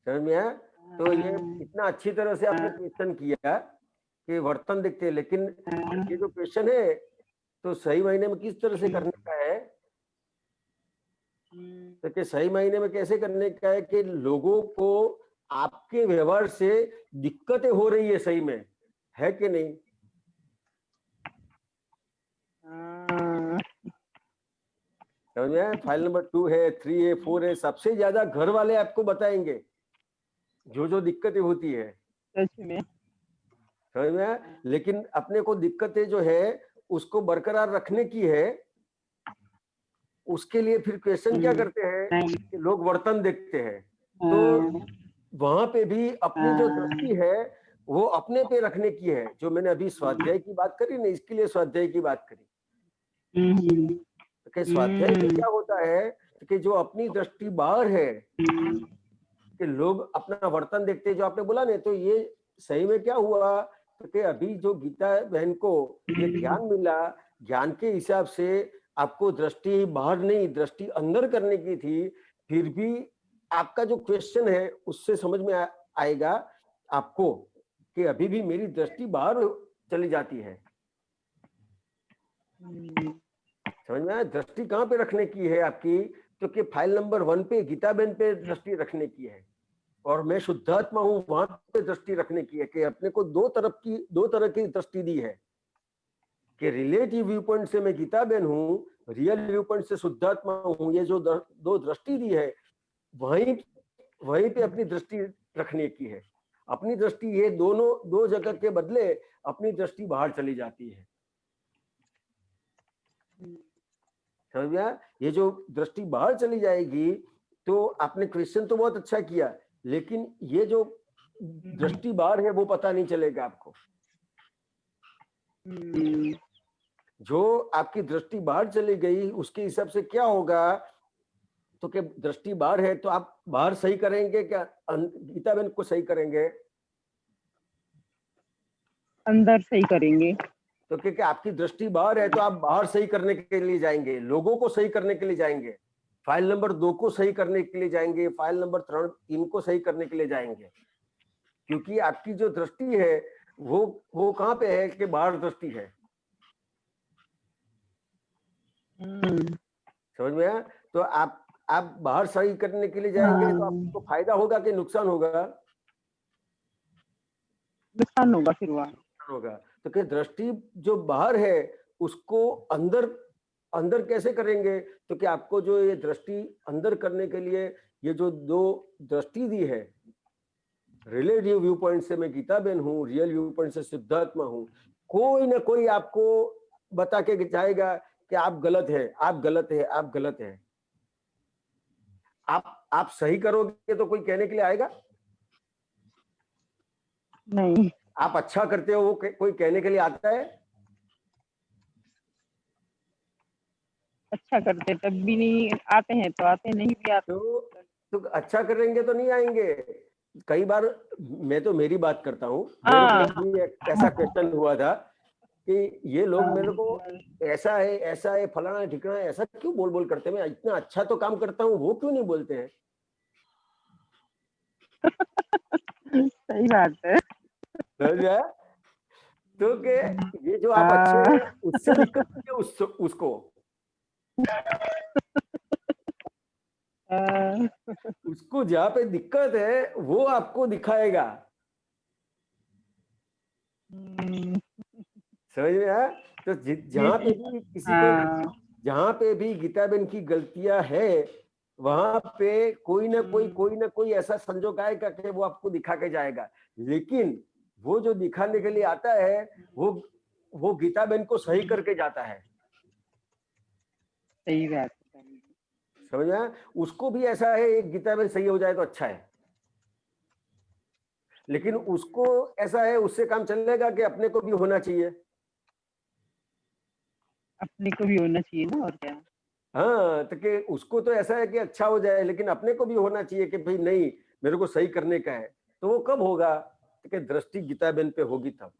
समझ में आया? तो ये इतना अच्छी तरह से आपने क्वेश्चन किया कि वर्तन देखते हैं, लेकिन ये जो क्वेश्चन है तो सही महीने में किस तरह से करने का है? तो कि सही महीने में कैसे करने का है कि लोगों को आपके व्यवहार से दिक्कतें हो रही है, सही में है कि नहीं? समझ में आया? फाइल नंबर 2 है, 3 है, 4 है, सबसे ज्यादा घर वाले आपको बताएंगे जो दिक्कतें होती है। सच में समझ में आया? लेकिन अपने को दिक्कतें जो है उसको बरकरार रखने की है, उसके लिए फिर क्वेश्चन क्या करते हैं कि लोग वर्तन देखते हैं, तो वहां पे भी अपनी जो दृष्टि है वो अपने पे रखने की है। जो मैंने अभी स्वाध्याय की बात करी ना, इसके लिए स्वाध्याय की बात करी। कि स्वाध्याय में क्या होता है कि जो अपनी दृष्टि बाहर है, कि लोग अपना वर्तन देखते हैं, जो आपने बोला ना, तो ये सही में क्या हुआ कि अभी जो गीता बहन को ये ज्ञान मिला, ज्ञान के हिसाब से आपको दृष्टि बाहर नहीं दृष्टि अंदर करने की थी, फिर भी आपका जो क्वेश्चन है उससे समझ में आएगा आपको कि अभी भी मेरी दृष्टि बाहर चली जाती है। समझ में आया? दृष्टि कहाँ पे रखने की है आपकी? तो कि फाइल नंबर 1 पे गीता बहन पे दृष्टि रखने की है, और मैं शुद्धात्मा हूं वहां पे दृष्टि रखने की है। कि अपने को दो तरह की दृष्टि दी है कि रिलेटिव व्यू पॉइंट से मैं गीता बहन हूं, रियल व्यू पॉइंट से शुद्धात्मा हूं। ये जो दो दृष्टि दी है वहीं पे अपनी दृष्टि रखने की है। अपनी दृष्टि ये दो जगह के बदले अपनी दृष्टि बाहर चली जाती है। समझ गया? ये जो दृष्टि बाहर चली जाएगी, तो आपने क्वेश्चन तो बहुत अच्छा किया, लेकिन ये जो दृष्टि बाहर है वो पता नहीं चलेगा आपको। जो आपकी दृष्टि बाहर चली गई उसके हिसाब से क्या होगा? तो कि दृष्टि बाहर है तो आप बाहर सही करेंगे क्या गीता बहन को सही करेंगे? अंदर सही करेंगे। तो क्योंकि आपकी दृष्टि बाहर है तो आप बाहर सही करने के लिए जाएंगे, लोगों को सही करने के लिए जाएंगे, फाइल नंबर 2 को सही करने के लिए जाएंगे, फाइल नंबर 3 को सही करने के लिए जाएंगे, क्योंकि आपकी जो दृष्टि है वो कहाँ पे है कि बाहर दृष्टि है। समझ में आया? तो आप बाहर सही करने के लिए जाएंगे तो आपको फायदा होगा कि नुकसान होगा? नुकसान होगा। फिर वहाँ होगा। तो कि दृष्टि जो बाहर है उसको अंदर कैसे करेंगे? तो कि आपको जो ये दृष्टि अंदर करने के लिए ये जो दो दृष्टि दी है, रिलेटिव व्यू पॉइंट से मैं गीता बहन हूँ, रियल व्यू पॉइंट से सिद्धात्मा हूँ, कोई ना कोई आपको बता के जाएगा कि आप गलत है, आप गलत है, आप गलत है। आप सही करोगे तो कोई कहने के लिए आएगा? नहीं। आप अच्छा करते हो वो कोई कहने के लिए आता है? अच्छा करते तब भी नहीं आते हैं, तो आते नहीं भी आते तो अच्छा करेंगे तो नहीं आएंगे। कई बार मैं तो मेरी बात करता हूँ, मेरे को ऐसा क्वेश्चन हुआ था कि ये लोग मेरे को ऐसा है फलाना ठिकाना है, ऐसा क्यों बोल करते हैं? मैं इतना अच्छा तो काम करता हूँ, वो क्यों नहीं बोलते हैं? सही बात है। समझ में आया? तो के ये जो आप अच्छे हैं उससे दिक्कत है उसको उसको जहाँ पे दिक्कत है वो आपको दिखाएगा। समझ में आया? तो जहाँ पे भी किसी को, जहाँ पे भी गीताबेन की गलतियां है वहां पे कोई ना कोई ऐसा संजोग आएगा कि वो आपको दिखा के जाएगा, लेकिन वो जो दिखाने के लिए आता है वो गीताबेन को सही करके जाता है। सही बात है। समझ में आया? उसको भी ऐसा है एक गीताबेन सही हो जाए तो अच्छा है, लेकिन उसको ऐसा है उससे काम चलेगा कि अपने को भी होना चाहिए। अपने को भी होना चाहिए ना, और क्या। हाँ, तो कि उसको तो ऐसा है कि अच्छा हो जाए, लेकिन अपने को भी होना चाहिए कि भाई नहीं मेरे को सही करने का है। तो वो कब होगा? तो कि दृष्टि गीताबेन पे होगी तब।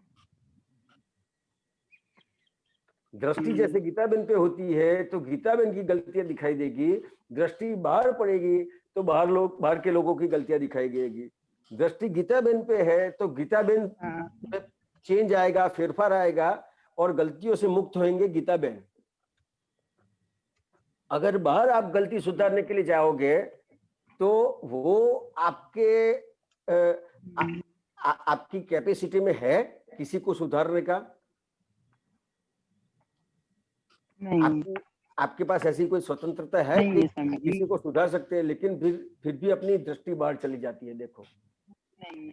दृष्टि जैसे गीताबेन पे होती है तो गीताबेन की गलतियां दिखाई देगी, दृष्टि बाहर पड़ेगी तो बाहर के लोगों की गलतियां दिखाई देगी। दृष्टि गीताबेन पे है तो गीताबेन में चेंज आएगा, फेरफार आएगा और गलतियों से मुक्त होंगे गीताबेन। अगर बाहर आप गलती सुधारने के लिए जाओगे तो वो आपकी कैपेसिटी में है किसी को सुधारने का? नहीं, आपके पास ऐसी कोई स्वतंत्रता है कि किसी को सुधार सकते हैं, लेकिन फिर भी अपनी दृष्टि बाहर चली जाती है। देखो नहीं,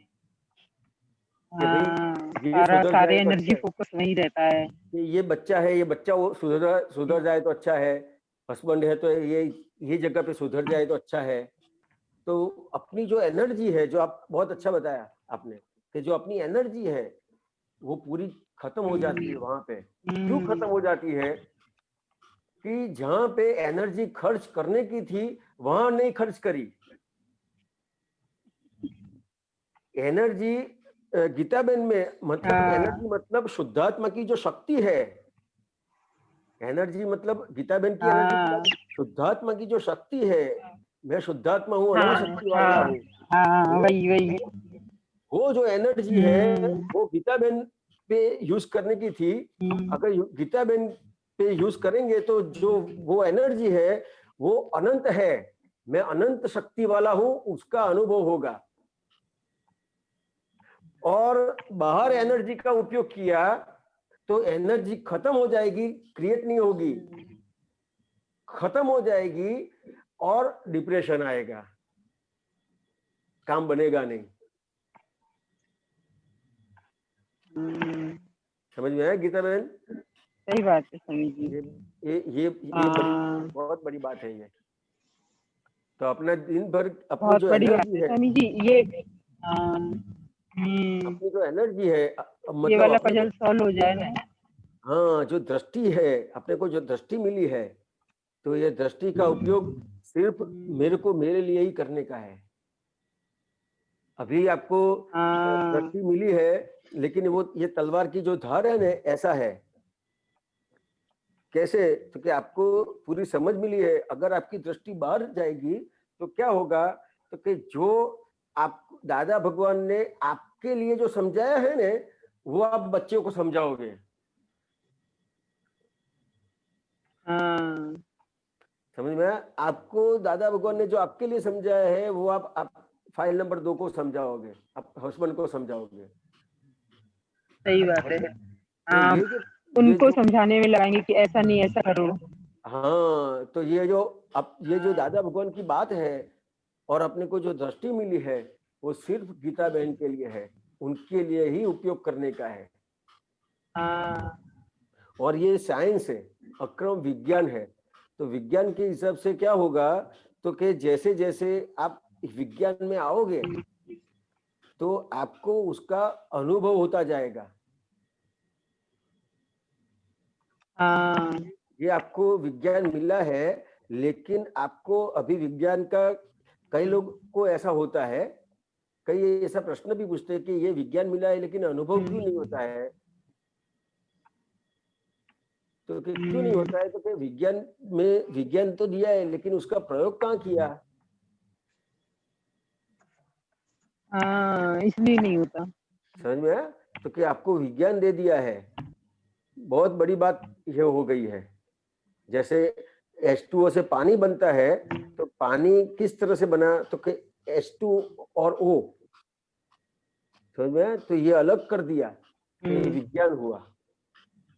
सारे एनर्जी फोकस वहीं रहता है कि ये बच्चा वो सुधर जाए तो अच्छा है, हस्बैंड है तो ये जगह पे सुधर जाए तो अच्छा है। तो अपनी जो एनर्जी है, जो आप बहुत अच्छा बताया आपने कि जो अपनी एनर्जी है वो पूरी खत्म हो जाती है वहां पे। क्यों खत्म हो जाती है? कि जहां पे एनर्जी खर्च करने की थी वहां नहीं खर्च करी। एनर्जी गीताबेन में मतलब एनर्जी मतलब शुद्धात्मा की जो शक्ति है, एनर्जी मतलब गीताबेन की एनर्जी शुद्धात्मा की जो शक्ति है। मैं शुद्धात्मा हूँ, अनंत शक्ति वाला हूँ। वही वो जो एनर्जी है वो गीताबेन पे यूज करने की थी। अगर गीताबेन पे यूज करेंगे तो जो वो एनर्जी है वो अनंत है, मैं अनंत शक्ति वाला हूं, उसका अनुभव होगा। और बाहर एनर्जी का उपयोग किया तो एनर्जी खत्म हो जाएगी, क्रिएट नहीं होगी, खत्म हो जाएगी और डिप्रेशन आएगा, काम बनेगा नहीं। समझ में आया गीता बहन? सही बात है स्वामी जी। ये बहुत बड़ी बात है ये। तो अपना दिन भर अपनी जो एनर्जी है स्वामी जी, ये अपनी जो एनर्जी है मतलब ये वाला पजल सॉल्व हो जाए ना। हाँ, जो दृष्टि है, अपने को जो दृष्टि मिली है, तो ये दृष्टि का उपयोग सिर्फ मेरे को मेरे लिए ही करने का है। अभी आपको दृष्टि मिली है, लेकिन वो ये तलवार की जो धार है ना, ऐसा है। कैसे? तो कि आपको पूरी समझ मिली है, अगर आपकी दृष्टि बाहर जाएगी तो क्या होगा? तो कि जो आप दादा भगवान ने आपके लिए जो समझाया है ना, वो आप बच्चों को समझाओगे। समझ में? आपको दादा भगवान ने जो आपके लिए समझाया है वो आप फाइल नंबर 2 को समझाओगे, आप हस्बैंड को समझाओगे। सही बात है। उनको समझाने में लगाएंगे कि ऐसा नहीं, ऐसा करो। हाँ, तो ये जो दादा भगवान की बात है और अपने को जो दृष्टि मिली है वो सिर्फ गीता बहन के लिए है, उनके लिए ही उपयोग करने का है। और ये साइंस है, अक्रम विज्ञान है। तो विज्ञान के हिसाब से क्या होगा? तो कि जैसे जैसे आप विज्ञान में आओगे तो आपको उसका अनुभव होता जाएगा। ये आपको विज्ञान मिला है, लेकिन आपको अभी विज्ञान का कई लोग को ऐसा होता है, कई ऐसा प्रश्न भी पूछते हैं कि ये विज्ञान मिला है लेकिन अनुभव क्यों नहीं होता है? तो क्यों नहीं होता है? तो कि विज्ञान तो दिया है, लेकिन उसका प्रयोग कहाँ किया? इसलिए नहीं होता। समझ में आया? तो कि आपको विज्ञान दे दिया है, बहुत बड़ी बात ये हो गई है। जैसे H2O से पानी बनता है, तो पानी किस तरह से बना, तो कि H2 और O, समझ में आया? तो ये अलग कर दिया, तो ये विज्ञान हुआ।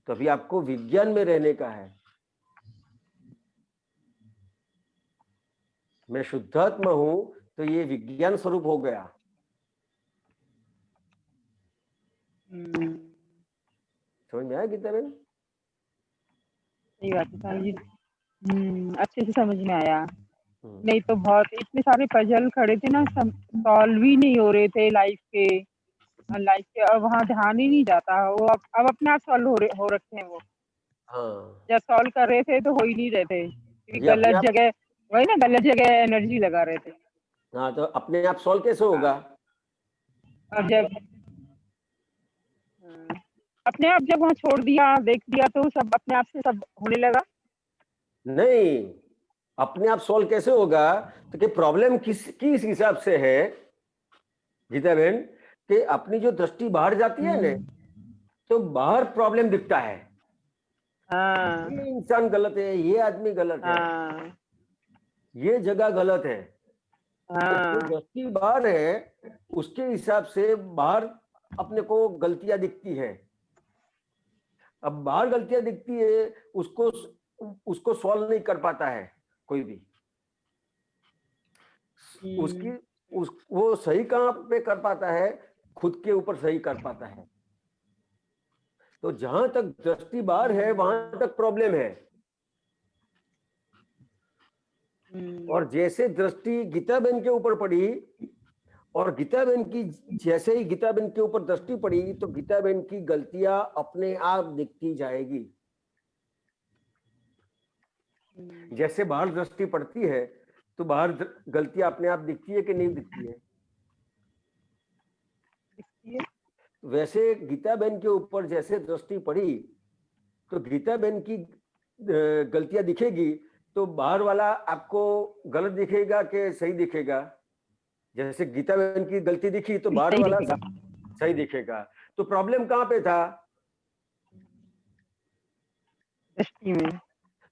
तो अभी आपको विज्ञान में रहने का है। मैं शुद्धात्मा हूं, तो ये विज्ञान स्वरूप हो गया। समझ में आया गीता बहन? सही बात है स्वामी जी। अच्छे से समझ में आया। नहीं तो बहुत इतने सारे पजल खड़े थे ना, सॉल्व ही नहीं हो रहे थे लाइफ के। अब वहाँ ध्यान ही नहीं जाता। वो अब अपने आप सॉल्व हो रखे हैं वो। हाँ, जब सॉल्व कर रहे थे तो हो ही नहीं रहे थे, क्योंकि ये अपने गलत आप, जगह, वही ना, गलत जगह एनर्जी लगा रहे थे। हाँ, तो अपने आप सॉल्व कैसे होगा? और जब अपने आप जब वहाँ छोड़ दिया, देख दिया, तो सब अपने आप से सब होने लगा। नहीं, अपने आप सॉल्व कैसे होगा? तो कि प्रॉब्लम किस हिसाब से है गीता बहन, कि अपनी जो दृष्टि बाहर जाती है ना, तो बाहर प्रॉब्लम दिखता है। हाँ, ये इंसान गलत है, ये आदमी गलत है, हाँ, ये जगह गलत है। तो जो हाँ, दृष्टि बाहर है, उसके हिसाब से बाहर अपने को गलतियां दिखती है। अब बाहर गलतियां दिखती है, उसको सॉल्व नहीं कर पाता है कोई भी। वो सही कहां पे कर पाता है? खुद के ऊपर सही कर पाता है। तो जहां तक दृष्टि बाहर है, वहां तक प्रॉब्लम है। और जैसे दृष्टि गीता बहन के ऊपर पड़ी, और गीता बहन की, जैसे ही गीता बहन के ऊपर दृष्टि पड़ी, तो गीता बहन की गलतियां अपने आप दिखती जाएगी। जैसे बाहर दृष्टि पड़ती है, तो बाहर गलतियां अपने आप दिखती है कि नहीं दिखती है? वैसे गीता बहन के ऊपर जैसे दृष्टि पड़ी, तो गीता बहन की गलतियां दिखेगी, तो बाहर वाला आपको गलत दिखेगा कि सही दिखेगा? जैसे गीता बहन की गलती दिखी, तो बाहर वाला सही दिखेगा। तो प्रॉब्लम कहां पे था? दृष्टि में,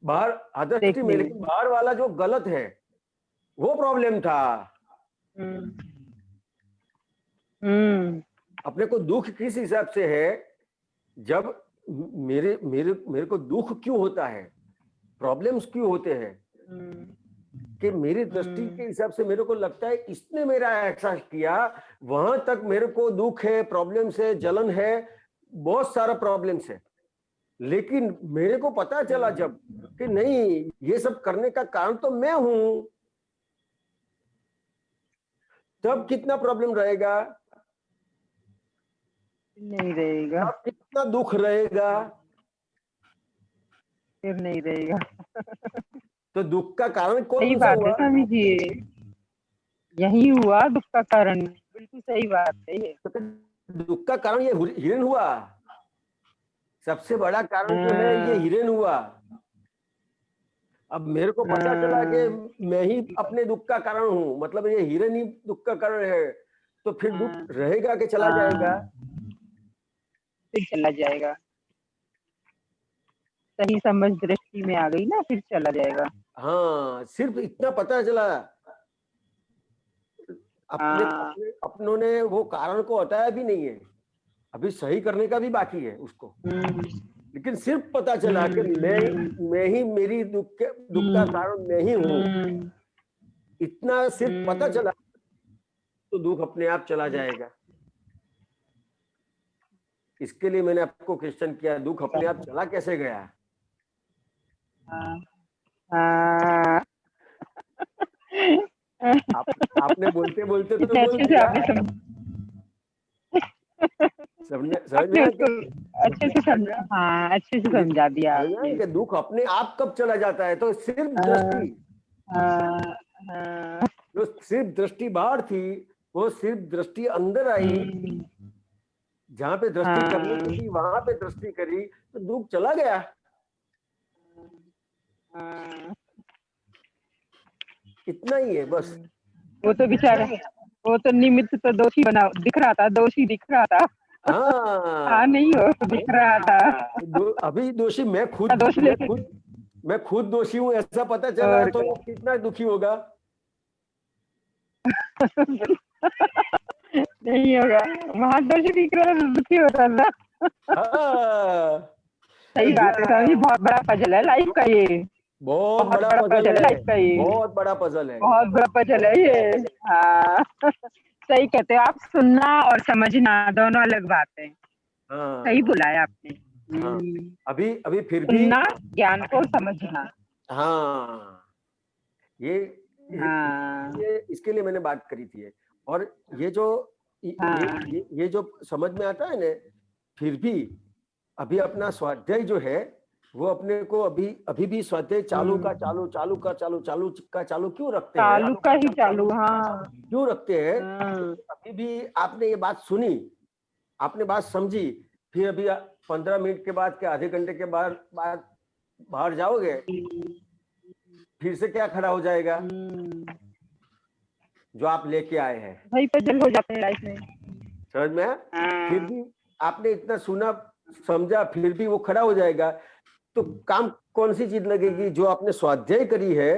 बाहर, दृष्टि में, लेकिन बाहर वाला जो गलत है वो प्रॉब्लम था। अपने को दुख किस हिसाब से है? जब मेरे को दुख क्यों होता है, प्रॉब्लम्स क्यों होते हैं, कि मेरी दृष्टि के हिसाब से मेरे को लगता है इसने मेरा एहसास किया, वहां तक मेरे को दुख है, प्रॉब्लम्स है, जलन है, बहुत सारा प्रॉब्लम्स है। लेकिन मेरे को पता चला जब कि नहीं, ये सब करने का कारण तो मैं हूं, तब कितना प्रॉब्लम रहेगा? नहीं रहेगा, तब कितना दुख रहेगा? फिर नहीं रहेगा। तो दुख का कारण कौन सही सा बात है हुआ? स्वामी जी, यही हुआ दुख का कारण। बिल्कुल सही बात है ये। तो दुख का कारण ये हिरण हुआ। सबसे बड़ा कारण जो है ये हिरण हुआ। अब मेरे को पता चला कि मैं ही अपने दुख का कारण हूं, मतलब ये हिरण ही दुख का कारण है, तो फिर दुख रहेगा कि चला जाएगा? फिर चला जाएगा। सही समझ दृष्टि में आ गई ना, फिर चला जाएगा। हाँ, सिर्फ इतना पता चला, अपनों ने वो कारण को हटाया भी नहीं है, अभी सही करने का भी बाकी है उसको। लेकिन सिर्फ पता चला कि मैं ही मेरी दुख का कारण मैं ही हूं, इतना सिर्फ पता चला, तो दुख अपने आप चला जाएगा। इसके लिए मैंने आपको क्वेश्चन किया, दुख अपने आप चला कैसे गया? आपने बोलते बोलते तो बोल दिया, अच्छे से समझा। हाँ, अच्छे से समझा दिया आपने कि दुख अपने आप कब चला जाता है? तो सिर्फ दृष्टि, जो सिर्फ दृष्टि बाहर थी, वो सिर्फ दृष्टि अंदर आई, जहां पे दृष्टि करनी थी वहां पे दृष्टि करी, तो दुख चला गया। इतना ही है बस। वो तो बेचारा, वो तो निमित्त तो दोषी बना दिख रहा था, दोषी दिख रहा था। हाँ नहीं हो दिख रहा था। अभी दोषी मैं खुद दोषी हूँ ऐसा पता चला तो वो कितना दुखी होगा। नहीं होगा, वहां दोषी दिख रहा था, दुखी होता था। सही बात है स्वामी जी, बहुत बड़ा पजल है लाइफ का ये। बहुत बड़ा पजल है लाइफ का ये, बहुत बड़ा पजल है, बहुत बड़ा पजल है ये। हाँ सही कहते हो आप, सुनना और समझना दोनों अलग बात है। सही बोला है आपने। हाँ, अभी फिर भी सुनना, ज्ञान को समझना। हाँ ये इसके लिए मैंने बात करी थी। और ये जो ये जो समझ में आता है ना, फिर भी अभी अपना स्वाध्याय जो है वो अपने को अभी भी स्वाध्याय चालू क्यों रखते हैं? चालू का ही चालू, हाँ क्यों रखते हैं? अभी भी आपने ये बात सुनी, आपने बात समझी, फिर अभी 15 मिनट के बाद क्या आधे घंटे के बाद बाहर जाओगे, फिर से क्या खड़ा हो जाएगा जो आप लेके आए हैं? वही पजल हो जाते हैं लाइफ में। समझ में? फिर भी आपने इतना सुना समझा, फिर भी वो खड़ा हो जाएगा, तो काम कौन सी चीज लगेगी? जो आपने स्वाध्याय करी है,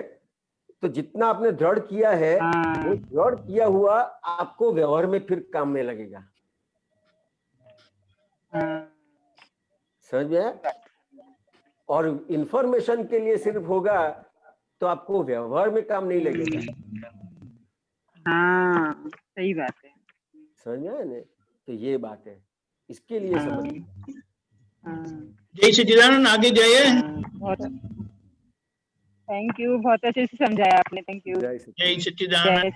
तो जितना आपने दृढ़ किया है वो दृढ़ किया हुआ आपको व्यवहार में फिर काम में लगेगा। समझ में? और इंफॉर्मेशन के लिए सिर्फ होगा तो आपको व्यवहार में काम नहीं लगेगा। हाँ सही बात है। समझ में आया ना? तो ये बात है, इसके लिए समझ। जय सच्चिदानंद, आगे जाइए। थैंक यू, बहुत अच्छे से समझाया आपने, थैंक यू। जय सच्चिदानंद।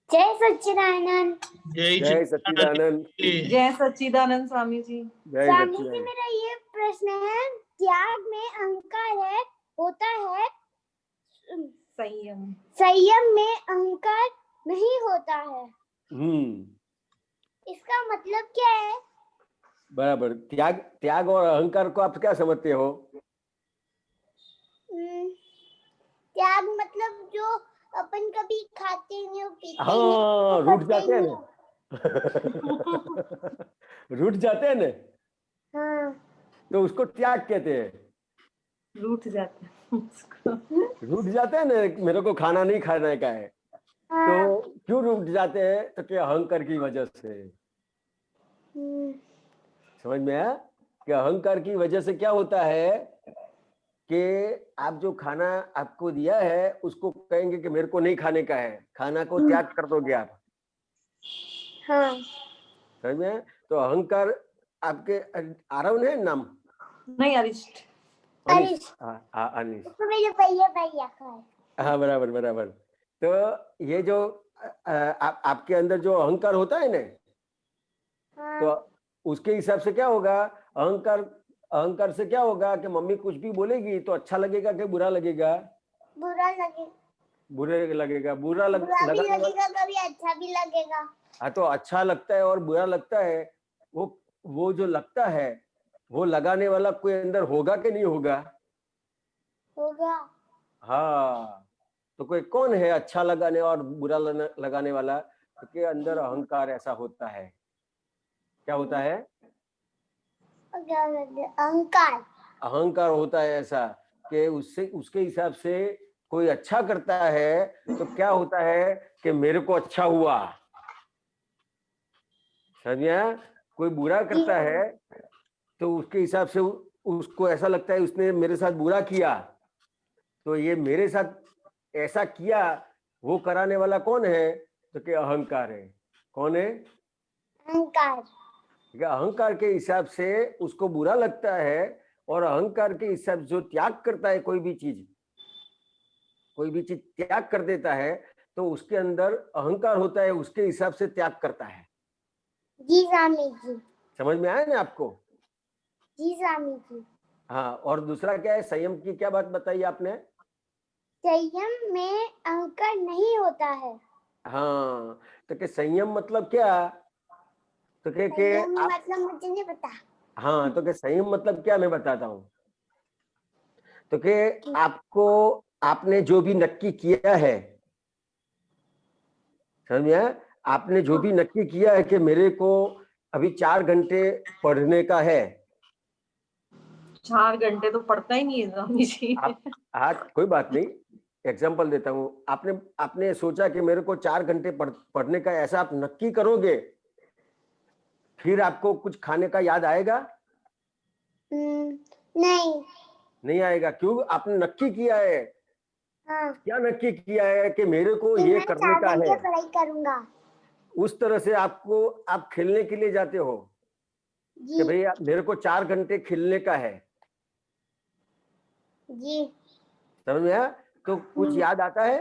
जय सच्चिदानंद। जय सच्चिदानंद। जय सच्चिदानंद स्वामी जी। स्वामी जी, मेरा ये प्रश्न है, त्याग में अहंकार है, होता है संयम में अहंकार नहीं होता है। इसका मतलब क्या है? बराबर। त्याग और अहंकार को आप क्या समझते हो? त्याग मतलब जो अपन कभी खाते नहीं हो, पीते हाँ, रूठ जाते हैं ना। रूठ जाते हैं ना, हाँ, तो उसको त्याग कहते हैं। रूठ जाते हैं ना, मेरे को खाना नहीं खाने का है। हाँ, तो क्यों रूठ जाते हैं? तो क्या अहंकार की वजह से। समझ में आया? कि अहंकार की वजह से क्या होता है कि आप जो खाना आपको दिया है उसको कहेंगे कि मेरे को नहीं खाने का है, खाना को त्याग कर दोगे आप। हाँ। समझ में? तो अहंकार आपके आरवन है नाम? नहीं, अरिष्ट। अनिश। हाँ बराबर। तो ये जो आपके अंदर जो अहंकार होता है ना, तो उसके हिसाब से क्या होगा? अहंकार से क्या होगा कि मम्मी कुछ भी बोलेगी तो अच्छा लगेगा कि बुरा लगेगा? बुरा लगेगा। बुरा लगेगा, कभी अच्छा भी लगेगा। हाँ, तो अच्छा लगता है और बुरा लगता है, वो जो लगता है वो लगाने वाला कोई अंदर होगा कि नहीं होगा? होगा। हाँ, तो कोई कौन है अच्छा लगाने और बुरा लगाने वाला? क्योंकि अंदर अहंकार ऐसा होता है। क्या होता है? अहंकार होता है ऐसा कि उसके हिसाब से कोई अच्छा करता है तो क्या होता है कि मेरे को अच्छा हुआ। समझिए? कोई बुरा करता है तो उसके हिसाब से उसको ऐसा लगता है उसने मेरे साथ बुरा किया, तो ये मेरे साथ ऐसा किया, वो कराने वाला कौन है? तो क्या अहंकार है। कौन है? अहंकार। अहंकार के हिसाब से उसको बुरा लगता है, और अहंकार के हिसाब जो त्याग करता है कोई भी चीज त्याग कर देता है, तो उसके अंदर अहंकार होता है, उसके हिसाब से त्याग करता है। जी स्वामी जी। समझ में आया ना आपको? जी स्वामी जी। हाँ, और दूसरा क्या है? संयम की क्या बात बताई आपने? संयम में अहंकार नहीं होता है। हाँ, तो कि संयम मतलब क्या? तो के मतलब मुझे नहीं पता। हाँ, तो कि संयम मतलब क्या, मैं बताता हूँ। तो कि आपने जो भी नक्की किया है, समझ में आया? आपने जो भी नक्की किया है कि मेरे को अभी 4 घंटे पढ़ने का है, 4 घंटे तो पढ़ता ही नहीं है स्वामी जी। आप कोई बात नहीं, एग्जाम्पल देता हूँ। आपने सोचा कि मेरे को 4 घंटे पढ़ने का, ऐसा आप नक्की करोगे, फिर आपको कुछ खाने का याद आएगा? नहीं आएगा। क्यों? आपने नक्की किया है। हाँ। क्या नक्की किया है कि मेरे को ये करने का है, पढ़ाई करूंगा। उस तरह से आप खेलने के लिए जाते हो कि भाई मेरे को 4 घंटे खेलने का है जी। समझ में आया? तो कुछ याद आता है?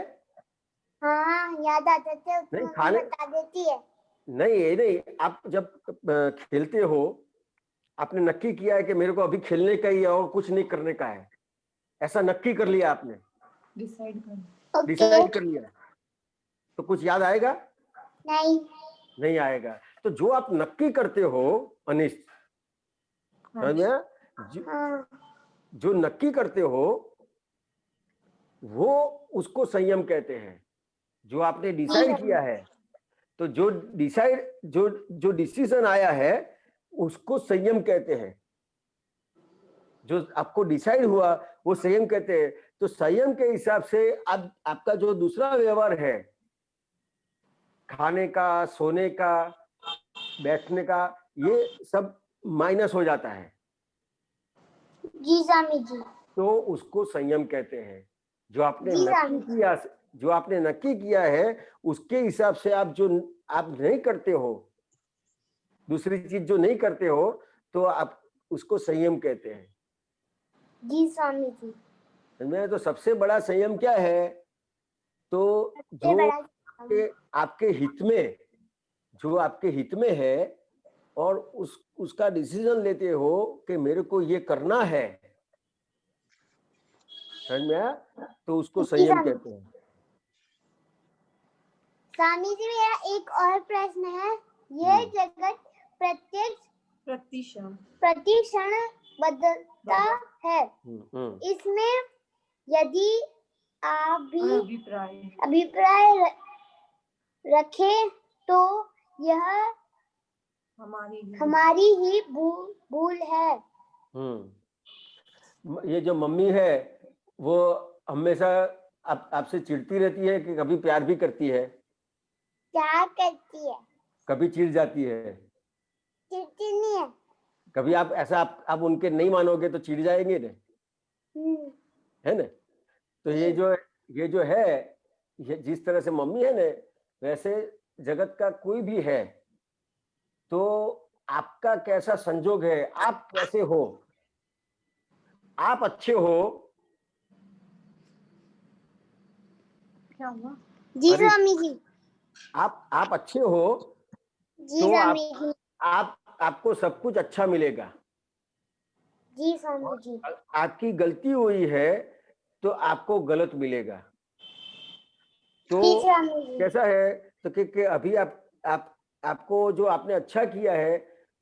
हाँ, याद आता है। नहीं, खाने बता देती है। नहीं, आप जब खेलते हो, आपने नक्की किया है कि मेरे को अभी खेलने का ही है और कुछ नहीं करने का है, ऐसा नक्की कर लिया आपने, डिसाइड कर लिया, तो कुछ याद आएगा? नहीं आएगा। तो जो आप नक्की करते हो अनिश, समझ में आया? जो नक्की करते हो वो उसको संयम कहते हैं। जो आपने डिसाइड किया है, तो जो डिसीजन आया है उसको संयम कहते हैं। जो आपको डिसाइड हुआ वो संयम कहते हैं। तो संयम के हिसाब से आपका जो दूसरा व्यवहार है, खाने का, सोने का, बैठने का, ये सब माइनस हो जाता है। जी स्वामी जी। तो उसको संयम कहते हैं। जो आपने नक्की किया है उसके हिसाब से आप नहीं करते हो, दूसरी चीज जो नहीं करते हो, तो आप उसको संयम कहते हैं। जी स्वामी जी। मैं तो सबसे बड़ा संयम क्या है? तो जो आपके हित में, जो आपके हित में है और उसका डिसीजन लेते हो कि मेरे को ये करना है, समझ में आया? तो उसको संयम कहते हैं। स्वामी जी, मेरा एक और प्रश्न है। यह जगत प्रतिक्षण बदलता है। इसमें यदि आप भी अभिप्राय रखें तो यह हमारी ही भूल है। ये जो मम्मी है वो हमेशा आपसे चिढ़ती रहती है कि कभी प्यार भी करती है? क्या करती है? कभी चिढ़ जाती है? चिढ़ती नहीं है। कभी आप उनके नहीं मानोगे तो चिढ़ जाएंगे ना, है ना? तो ये जो है, ये जिस तरह से मम्मी है ना, वैसे जगत का कोई भी है, तो आपका कैसा संजोग है, आप कैसे हो, आप अच्छे हो, क्या हुआ? जी स्वामी जी। आप अच्छे हो जी तो स्वामी जी। आपको सब कुछ अच्छा मिलेगा। जी स्वामी जी। आपकी गलती हुई है तो आपको गलत मिलेगा। तो कैसा है? तो कि अभी आपको जो आपने अच्छा किया है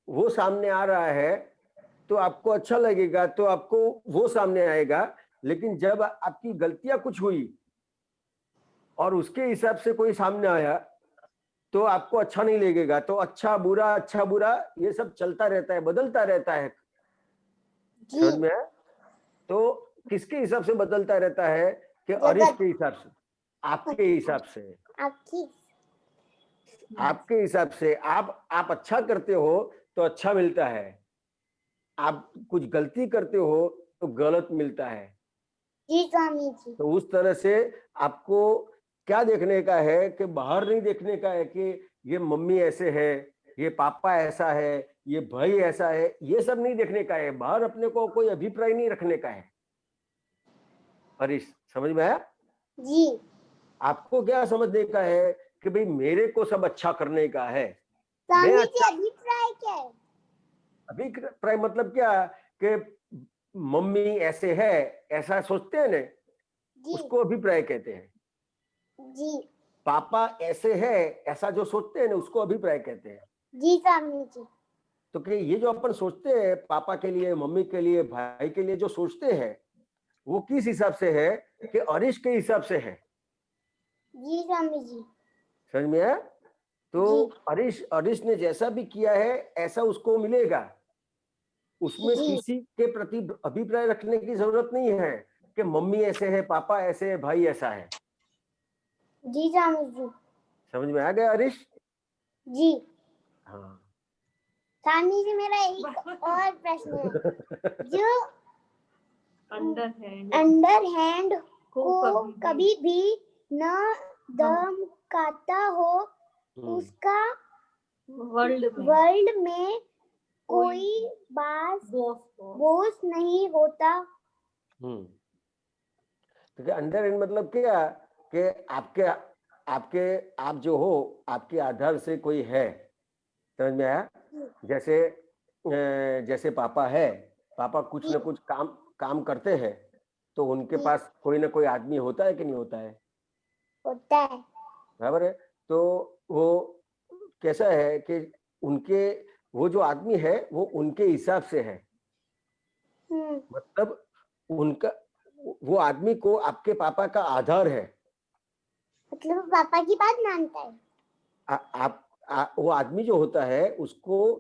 वो सामने आ रहा है तो आपको अच्छा लगेगा, तो आपको वो सामने आएगा। लेकिन जब आपकी गलतियां कुछ हुई और उसके हिसाब से कोई सामने आया तो आपको अच्छा नहीं लगेगा। तो अच्छा बुरा ये सब चलता रहता है, बदलता रहता है, समझ में है? तो किसके हिसाब से बदलता रहता है? कि अरिश के हिसाब से, आपके हिसाब से, आपके हिसाब से। आप अच्छा करते हो तो अच्छा मिलता है, आप कुछ गलती करते हो तो गलत मिलता है। जी स्वामी जी। तो उस तरह से आपको क्या देखने का है कि बाहर नहीं देखने का है कि ये मम्मी ऐसे है, ये पापा ऐसा है, ये भाई ऐसा है, ये सब नहीं देखने का है। बाहर अपने को कोई अभिप्राय नहीं रखने का है। हरीश, समझ में आया? जी। आपको क्या समझने का है कि भाई मेरे को सब अच्छा करने का है। मैं अच्छा, अभिप्राय क्या है? अभिप्राय मतलब क्या कि मम्मी ऐसे है, ऐसा सोचते हैं ना, उसको अभिप्राय कहते हैं। जी। पापा ऐसे है, ऐसा जो सोचते हैं ना, उसको अभिप्राय कहते हैं। जी स्वामी जी। तो कि ये जो अपन सोचते हैं पापा के लिए, मम्मी के लिए, भाई के लिए जो सोचते हैं, वो किस हिसाब से है? कि अरिश के हिसाब से है। जी स्वामी जी। समझ में आया? तो अरिश ने जैसा भी किया है ऐसा उसको मिलेगा, उसमें किसी के प्रति अभिप्राय रखने की जरूरत नहीं है कि मम्मी ऐसे है, पापा ऐसे है, भाई ऐसा है। जी स्वामी जी। समझ में आ गया अरिश? जी। हाँ। स्वामी जी मेरा एक और प्रश्न है, जो अंडर हैंड को कभी भी न धमकाता हो, उसका वर्ल्ड में कोई बॉस नहीं होता। तो अंडर हैंड मतलब क्या कि आप जो हो, आपके आधार से कोई है। समझ में आया? जैसे पापा है, पापा कुछ न कुछ काम करते हैं, तो उनके पास कोई ना कोई आदमी होता है कि नहीं होता है? होता है। बराबर है। तो वो कैसा है कि वो जो आदमी है वो उनके हिसाब से है, मतलब वो आदमी को आपके पापा का आधार है, मतलब पापा की बात मानता है। वो आदमी जो होता है उसको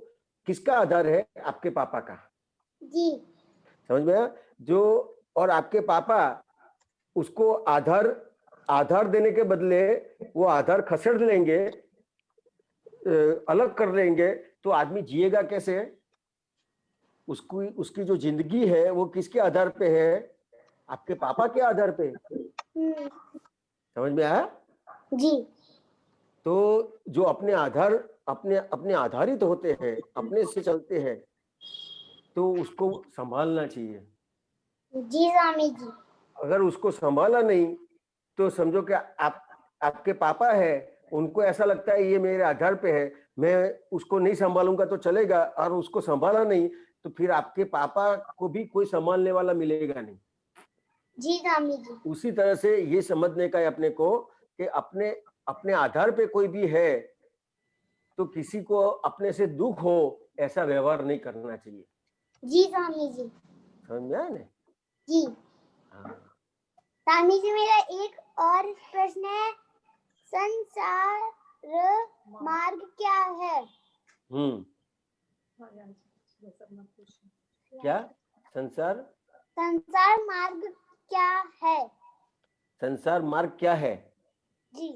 किसका आधार है? आपके पापा का। जी। समझ में आया? और आपके पापा उसको आधार देने के बदले वो आधार खसेड़ लेंगे, अलग कर लेंगे, तो आदमी जिएगा कैसे? उसकी जो जिंदगी है वो किसके आधार पे है? आपके पापा के आधार पे। समझ में आया? जी। तो जो अपने आधारित होते हैं, अपने से चलते हैं, तो उसको संभालना चाहिए। जी स्वामी जी। अगर उसको संभाला नहीं तो समझो कि आपके पापा है, उनको ऐसा लगता है ये मेरे आधार पे है, मैं उसको नहीं संभालूंगा तो चलेगा, और उसको संभाला नहीं तो फिर आपके पापा को भी कोई संभालने वाला मिलेगा नहीं। जी स्वामी जी। उसी तरह से ये समझने का है अपने को कि अपने आधार पे कोई भी है तो किसी को अपने से दुख हो ऐसा व्यवहार नहीं करना चाहिए। जी स्वामी जी। समझ में आया ना? जी। स्वामी जी मेरा एक और प्रश्न है, संसार मार्ग क्या है? क्या? संसार मार्ग क्या है? संसार मार्ग क्या है? जी।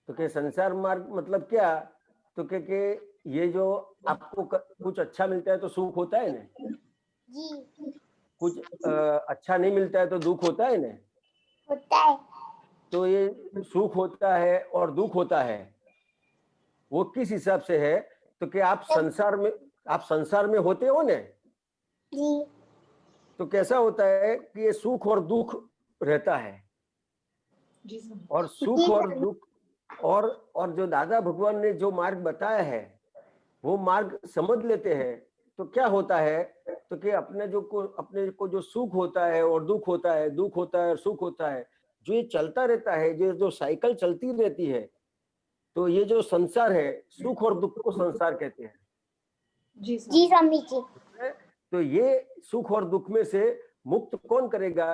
तो क्या संसार मार्ग मतलब क्या? तो क्या ये जो आपको कुछ अच्छा मिलता है तो सुख होता है ना? जी। कुछ अच्छा नहीं मिलता है तो दुख होता है ना? होता है। तो ये सुख होता है और दुख होता है, वो किस हिसाब से है? तो क्या आप संसार में होते हो ना? जी। तो कैसा होता है कि ये सुख और दुख रहता है, और सुख और दुख और जो दादा भगवान ने जो मार्ग बताया है वो मार्ग समझ लेते हैं तो क्या होता है? तो कि अपने को जो सुख होता है और दुख होता है, दुख होता है और सुख होता है, जो ये चलता रहता है, जो साइकिल चलती रहती है, तो ये जो संसार है, सुख और दुख को संसार कहते हैं। जी स्वामी जी। तो ये सुख और दुख में से मुक्त कौन करेगा?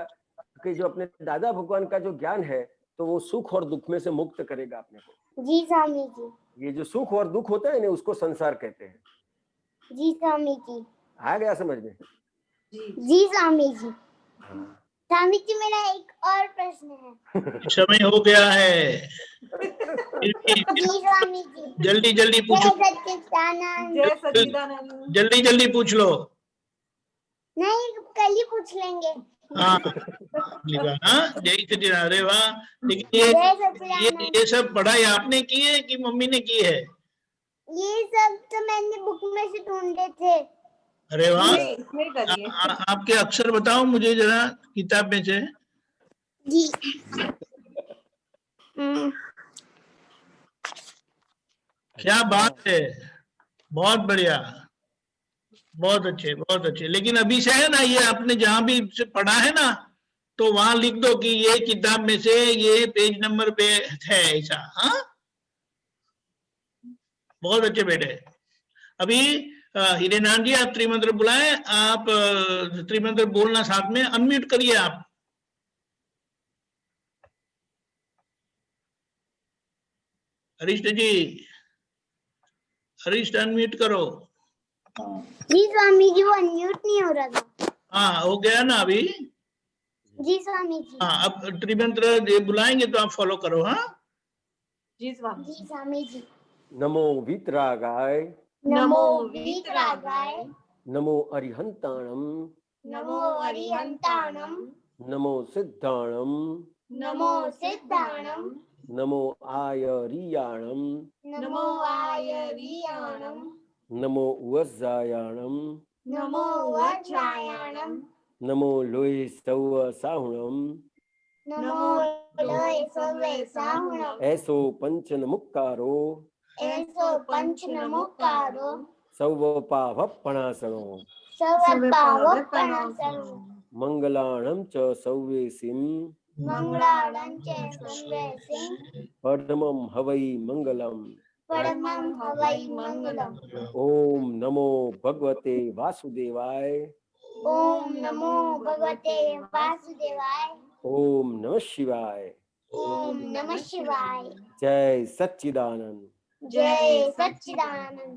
कि जो अपने दादा भगवान का जो ज्ञान है, तो वो सुख और दुख में से मुक्त करेगा अपने को। जी स्वामी जी। ये जो सुख और दुख होता है ना, उसको संसार कहते हैं। जी स्वामी जी। आ गया समझ में? जी स्वामी जी। स्वामी जी मेरा एक और प्रश्न है। समय हो गया है। जी स्वामी जी। जल्दी पूछो। जल्दी पूछ लो। नहीं, कल ही पूछ लेंगे। हाँ, जय सच्चिदानंद। अरे वाह! लेकिन ये सब पढ़ाई आपने की है कि मम्मी ने की है? ये सब तो मैंने बुक में से ढूंढे थे। अरे वाह! आपके अक्षर बताओ मुझे जरा किताब में से। जी। क्या बात है, बहुत बढ़िया, बहुत अच्छे। लेकिन अभी से है ना, ये आपने जहां भी से पढ़ा है ना, तो वहां लिख दो कि ये किताब में से ये पेज नंबर पे है ऐसा। हाँ, बहुत अच्छे बेटे। अभी हिरेनान जी आप त्रिमंत्र बुलाएं, आप त्रिमंत्र बोलना साथ में, अनम्यूट करिए आप। हरीश जी, हरीश अनम्यूट करो। जी स्वामी जी, वो अनम्यूट नहीं हो रहा था। हाँ, हो गया ना अभी? जी स्वामी जी। हाँ, अब त्रिमंत्र ये बुलाएंगे तो आप फॉलो करो। हाँ जी स्वामी जी स्वामी जी। नमो वीतरागाय, नमो वीतरागाय, नमो अरिहंताणम, नमो अरिहंताणम, नमो सिद्धाणम, नमो सिद्धाणम, नमो आयरियाणम, नमो आयरियाणम, नमो वज्रायाणम, नमो वज्रायाणम, नमो लोहे सौव साहुणम, नमो लोय सवे साहुणम, ऐसो पंचन मुक्कारो, ऐसो पंच नमोकारो, सौव पावपणासनो, सर्वपावपणासनो, मंगलाणं च सौवेसिं, मंगलाणं च सर्वेसिं, परमं हवै मंगलम्। परमं हवै मंगलम्। ओम नमो भगवते वासुदेवाय, ओम नमो भगवते वासुदेवाय, ओम नमः शिवाय। ओम नमः शिवाय। जय सच्चिदानंद। जय सच्चिदानंद।